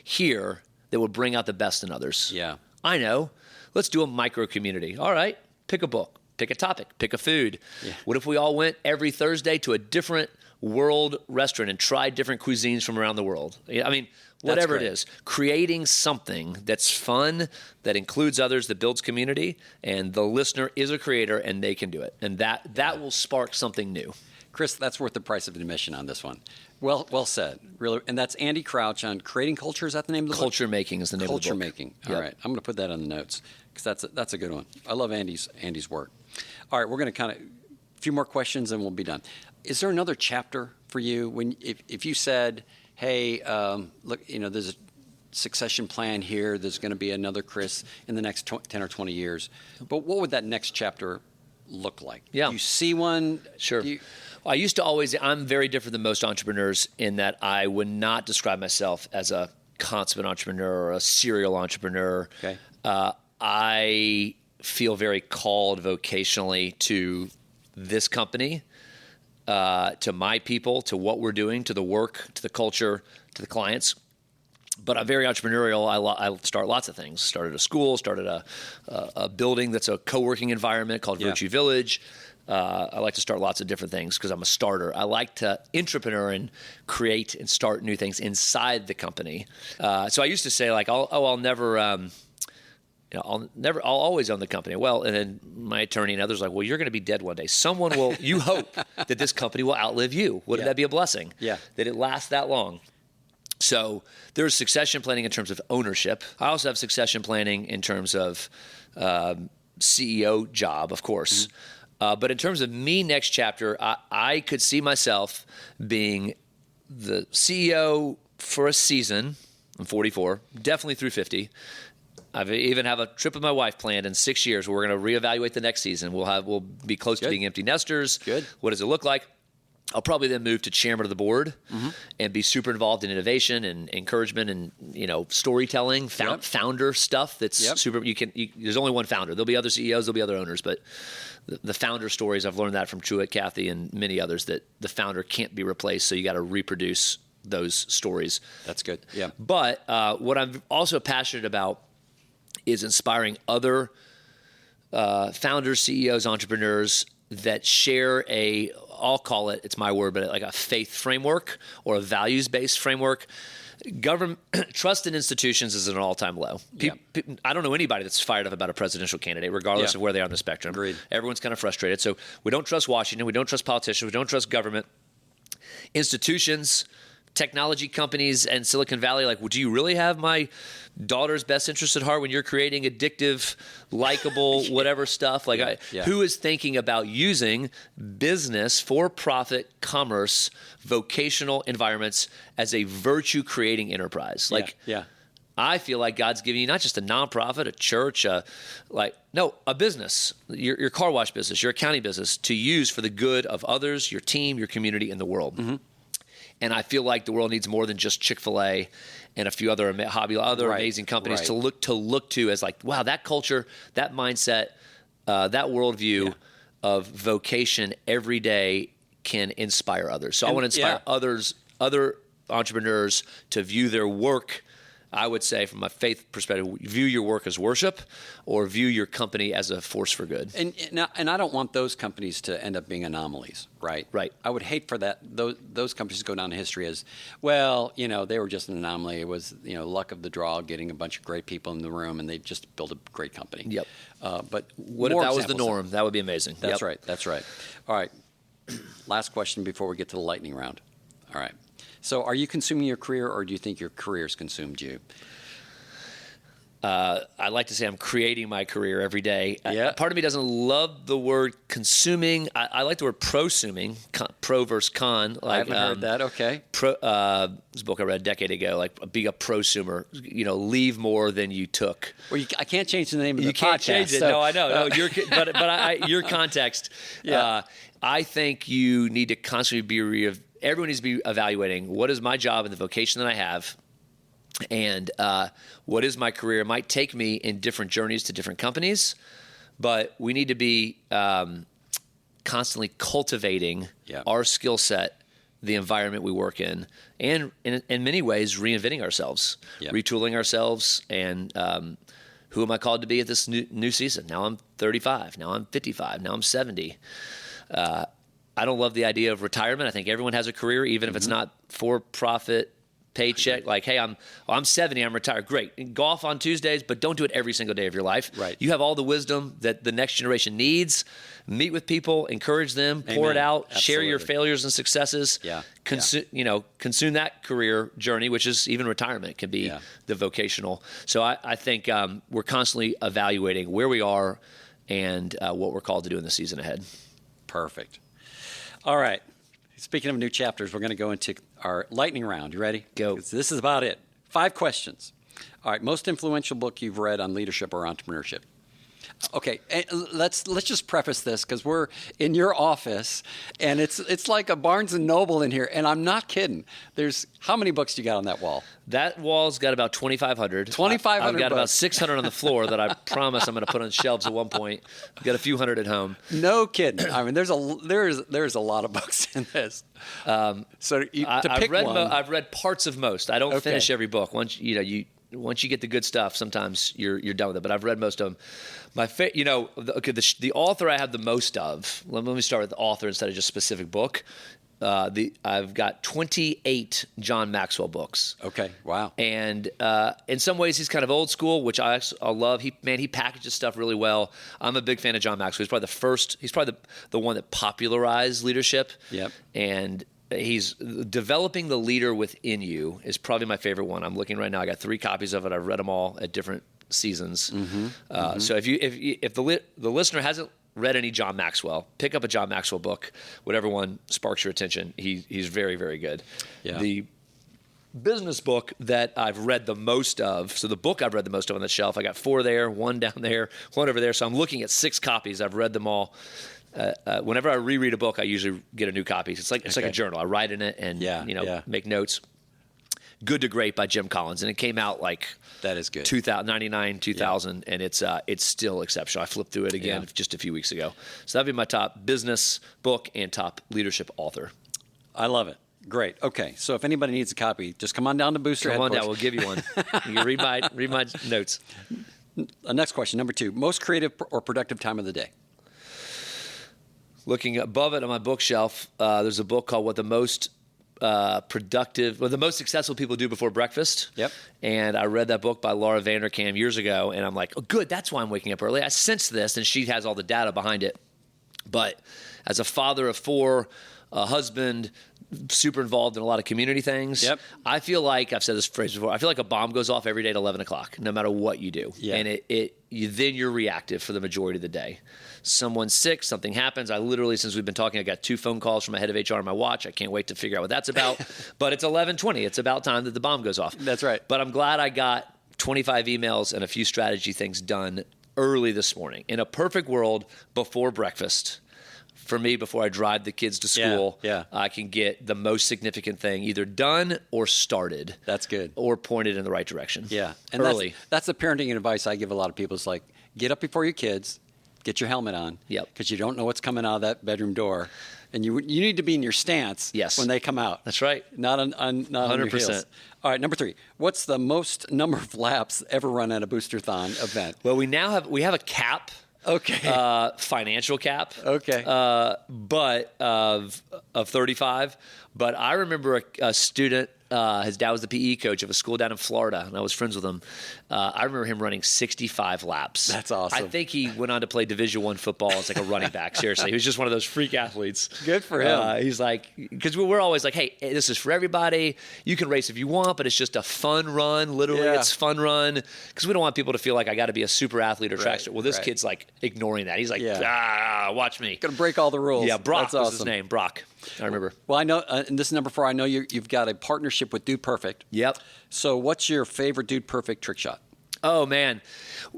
here that would bring out the best in others? Yeah. I know. Let's do a micro community. All right. Pick a book, pick a topic, pick a food. Yeah. What if we all went every Thursday to a different world restaurant and tried different cuisines from around the world? I mean, whatever it is, creating something that's fun, that includes others, that builds community, and the listener is a creator and they can do it. And that will spark something new. Chris, that's worth the price of admission on this one. Well said. Really, and that's Andy Crouch on Creating Culture. Is that the name of the book? Culture Making is the name of the book. Culture Making. All right. I'm going to put that on the notes because that's a good one. I love Andy's work. All right. We're going to kind of a few more questions and we'll be done. Is there another chapter for you if you said, hey, look, there's a succession plan here. There's going to be another Chris in the next 10 or 20 years. But what would that next chapter look like? Yeah. Do you see one? Sure. I used to always, I'm very different than most entrepreneurs in that I would not describe myself as a consummate entrepreneur or a serial entrepreneur. Okay. I feel very called vocationally to this company, to my people, to what we're doing, to the work, to the culture, to the clients. But I'm very entrepreneurial. I start lots of things. Started a school, started a building that's a co-working environment called Virtue Village. I like to start lots of different things because I'm a starter. I like to entrepreneur and create and start new things inside the company. So I used to say like, I'll never, I'll always own the company. Well, and then my attorney and others are like, well, you're going to be dead one day. Someone will, you hope that this company will outlive you. Wouldn't that be a blessing? Yeah. That it lasts that long. So there's succession planning in terms of ownership. I also have succession planning in terms of CEO job, of course. But in terms of me next chapter, I could see myself being the CEO for a season. I'm 44, definitely through 50. I even have a trip with my wife planned in 6 years where we're going to reevaluate the next season. We'll be close to being empty nesters. Good. What does it look like? I'll probably then move to chairman of the board and be super involved in innovation and encouragement and storytelling, founder stuff. That's super. There's only one founder. There'll be other CEOs, there'll be other owners, but the founder stories, I've learned that from Truett, Kathy, and many others that the founder can't be replaced. So you got to reproduce those stories. That's good. Yeah. But what I'm also passionate about is inspiring other founders, CEOs, entrepreneurs that share I'll call it, it's my word, but like a faith framework or a values-based framework. Government trust in institutions is at an all-time low. I don't know anybody that's fired up about a presidential candidate, regardless of where they are on the spectrum. Agreed. Everyone's kind of frustrated. So we don't trust Washington. We don't trust politicians. We don't trust government. Institutions, technology companies, and Silicon Valley, like, well, do you really have my daughter's best interest at heart when you're creating addictive, likable, whatever stuff? Like, who is thinking about using business, for-profit, commerce, vocational environments as a virtue-creating enterprise? Like, I feel like God's giving you not just a nonprofit, a church, a business, your car wash business, your accounting business, to use for the good of others, your team, your community, and the world. And I feel like the world needs more than just Chick-fil-A and a few other amazing companies to look to as like, wow, that culture, that mindset, that worldview of vocation every day can inspire others. So I want to inspire other entrepreneurs to view their work, I would say, from a faith perspective, view your work as worship or view your company as a force for good. And I don't want those companies to end up being anomalies, right? Right. I would hate for those companies to go down in history as, well, they were just an anomaly. It was, luck of the draw, getting a bunch of great people in the room, and they just built a great company. Yep. But what if that was the norm? That would be amazing. That's right. That's right. All right. Last question before we get to the lightning round. All right. So are you consuming your career, or do you think your career's consumed you? I like to say I'm creating my career every day. Part of me doesn't love the word consuming. I like the word prosuming, pro versus con. Like, I haven't heard that. Okay. This book I read a decade ago, like being a prosumer, leave more than you took. Well, I can't change the name of the podcast. You can't change it. So. No, I know. No, your context. I think you need to constantly everyone needs to be evaluating what is my job and the vocation that I have, and what is my career. It might take me in different journeys to different companies, but we need to be constantly cultivating our skill set, the environment we work in, and in many ways reinventing ourselves, retooling ourselves, and who am I called to be at this new season? Now I'm 35. Now I'm 55. Now I'm 70. I don't love the idea of retirement. I think everyone has a career, even if it's not for-profit paycheck. Like, hey, I'm 70, I'm retired. Great. And golf on Tuesdays, but don't do it every single day of your life. Right. You have all the wisdom that the next generation needs. Meet with people, encourage them, pour it out, share your failures and successes. Consume that career journey, which is even retirement can be the vocational. So I think we're constantly evaluating where we are and what we're called to do in the season ahead. Perfect. All right. Speaking of new chapters, we're going to go into our lightning round. You ready? Go. This is about it. 5 questions. All right. Most influential book you've read on leadership or entrepreneurship? Okay, and let's just preface this because we're in your office, and it's like a Barnes and Noble in here, and I'm not kidding. There's how many books do you got on that wall? That wall's got about 2,500. 2,500 I've got books. about 600 on the floor that I promise I'm going to put on shelves at one point. I've got a few hundred at home. No kidding. I mean, there's a lot of books in this. To pick one, I've read parts of most. I don't finish every book. Once you get the good stuff, sometimes you're done with it. But I've read most of them. The author I have the most of. Let me start with the author instead of just specific book. I've got 28 John Maxwell books. Okay, wow. And in some ways, he's kind of old school, which I love. He packages stuff really well. I'm a big fan of John Maxwell. He's probably the one that popularized leadership. Yep. And he's developing the leader within you is probably my favorite one. I'm looking right now. I got 3 copies of it. I've read them all at different seasons. So if the listener hasn't read any John Maxwell, pick up a John Maxwell book, whatever one sparks your attention. He's very, very good. Yeah. The business book that I've read the most of, so the book I've read the most of on the shelf, I got 4 there, 1 down there, 1 over there. So I'm looking at 6 copies. I've read them all. Whenever I reread a book, I usually get a new copy. It's like a journal. I write in it and make notes. Good to Great by Jim Collins, and it came out like that is good 1999, 2000, and it's still exceptional. I flipped through it again just a few weeks ago. So that'd be my top business book and top leadership author. I love it. Great. Okay, so if anybody needs a copy, just come on down to Booster Come Headquarters. on down, we'll give you one. You can read my notes. Next question, number 2: most creative or productive time of the day. Looking above it on my bookshelf, there's a book called the most successful people do before breakfast. Yep. And I read that book by Laura Vanderkam years ago, and I'm like, oh, good, that's why I'm waking up early. I sense this, and she has all the data behind it. But as a father of 4, a husband, super involved in a lot of community things. Yep. I feel like, I've said this phrase before, I feel like a bomb goes off every day at 11 o'clock, no matter what you do. Yeah. And then you're reactive for the majority of the day. Someone's sick, something happens. I literally, since we've been talking, I got 2 phone calls from my head of HR on my watch. I can't wait to figure out what that's about. But it's 11:20. It's about time that the bomb goes off. That's right. But I'm glad I got 25 emails and a few strategy things done early this morning. In a perfect world, before breakfast, for me, before I drive the kids to school, I can get the most significant thing either done or started. That's good. Or pointed in the right direction. Yeah. And early. That's the parenting advice I give a lot of people. It's like, get up before your kids, get your helmet on. Yep. Because you don't know what's coming out of that bedroom door. And you need to be in your stance when they come out. That's right. Not on 100%. Your heels. All right, number 3. What's the most number of laps ever run at a Boosterthon event? Well, we have a cap. Okay. Financial cap. Okay. But of 35. But I remember a student. His dad was the PE coach of a school down in Florida, and I was friends with him. I remember him running 65 laps. That's awesome. I think he went on to play Division I football as like a running back. Seriously, he was just one of those freak athletes. Good for him. He's like, because we're always like, hey, this is for everybody. You can race if you want, but it's just a fun run. Literally, it's fun run because we don't want people to feel like I got to be a super athlete or track star. Well, this kid's like ignoring that. He's like, watch me. Gonna break all the rules. Yeah, Brock That's awesome. was his name. Brock. I remember. Well, I know, and this is number 4. I know you've got a partnership with Dude Perfect. Yep. So what's your favorite Dude Perfect trick shot? Oh, man.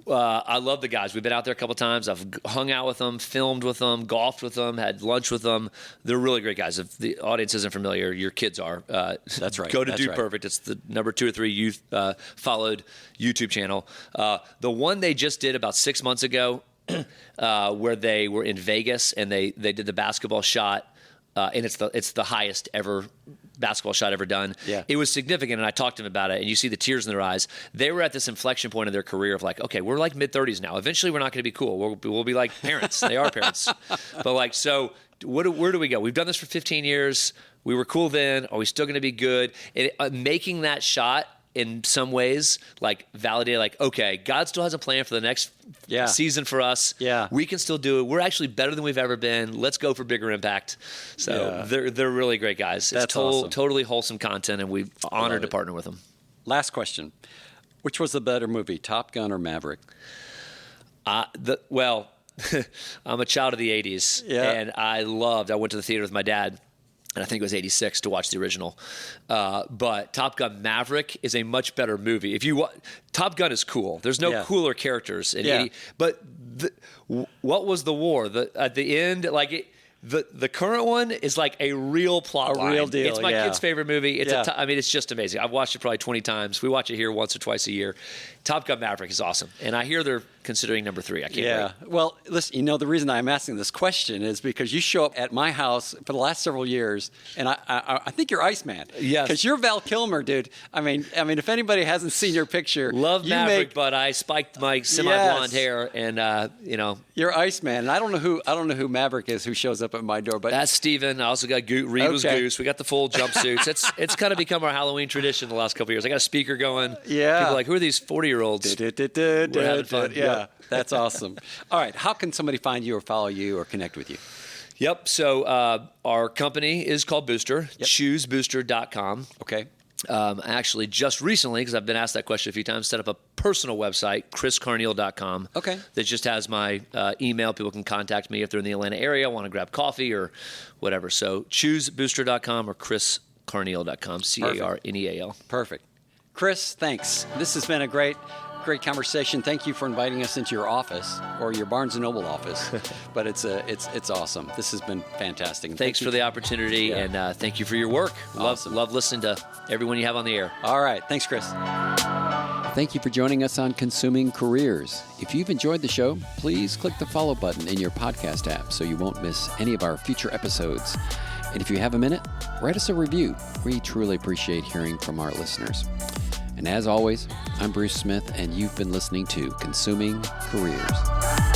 I love the guys. We've been out there a couple times. I've hung out with them, filmed with them, golfed with them, had lunch with them. They're really great guys. If the audience isn't familiar, your kids are. That's right. Go to Dude Perfect. It's the number 2 or 3 youth followed YouTube channel. The one they just did about 6 months ago where they were in Vegas and they did the basketball shot. And it's the highest ever basketball shot ever done. Yeah. It was significant, and I talked to them about it, and you see the tears in their eyes. They were at this inflection point in their career of like, okay, we're like mid-30s now. Eventually, we're not going to be cool. We'll be like parents. They are parents. But like, so where do we go? We've done this for 15 years. We were cool then. Are we still going to be good? Making that shot in some ways, like validate, like, okay, God still has a plan for the next season for us. Yeah. We can still do it. We're actually better than we've ever been. Let's go for bigger impact. So they're really great guys. That's it's awesome. Totally wholesome content, and we're honored to partner with them. Last question. Which was the better movie, Top Gun or Maverick? Well, I'm a child of the 80s, and I went to the theater with my dad. and I think it was 86 to watch the original. But Top Gun Maverick is a much better movie. Top Gun is cool. There's no cooler characters in 80. But what was the war? At the end, the current one is like a real plot line. Real deal. It's my kid's favorite movie. It's just amazing. I've watched it probably 20 times. We watch it here once or twice a year. Top Gun Maverick is awesome, and I hear they're considering number 3. I can't wait. Well, listen, the reason I'm asking this question is because you show up at my house for the last several years, and I think you're Iceman. Yes. Because you're Val Kilmer, dude. I mean, if anybody hasn't seen your picture, love Maverick, but I spiked my semi-blonde hair, and you're Iceman. And I don't know who Maverick is who shows up at my door, but that's Steven. I also got Reed was Goose. We got the full jumpsuits. It's kind of become our Halloween tradition the last couple of years. I got a speaker going. Yeah. People are like, who are these 40-years? We're having fun. Yeah, that's awesome. All right, how can somebody find you or follow you or connect with you? Yep. So our company is called Booster. Yep. ChooseBooster.com. Okay. Actually, just recently, because I've been asked that question a few times, set up a personal website, ChrisCarneal.com. Okay. That just has my email. People can contact me if they're in the Atlanta area, want to grab coffee or whatever. So ChooseBooster.com or ChrisCarneal.com, CARNEAL. Perfect. Chris, thanks. This has been a great conversation. Thank you for inviting us into your office or your Barnes & Noble office. But it's awesome. This has been fantastic. And thanks for the opportunity, and thank you for your work. Awesome. Love listening to everyone you have on the air. All right. Thanks, Chris. Thank you for joining us on Consuming Careers. If you've enjoyed the show, please click the follow button in your podcast app so you won't miss any of our future episodes. And if you have a minute, write us a review. We truly appreciate hearing from our listeners. And as always, I'm Bruce Smith, and you've been listening to Consuming Careers.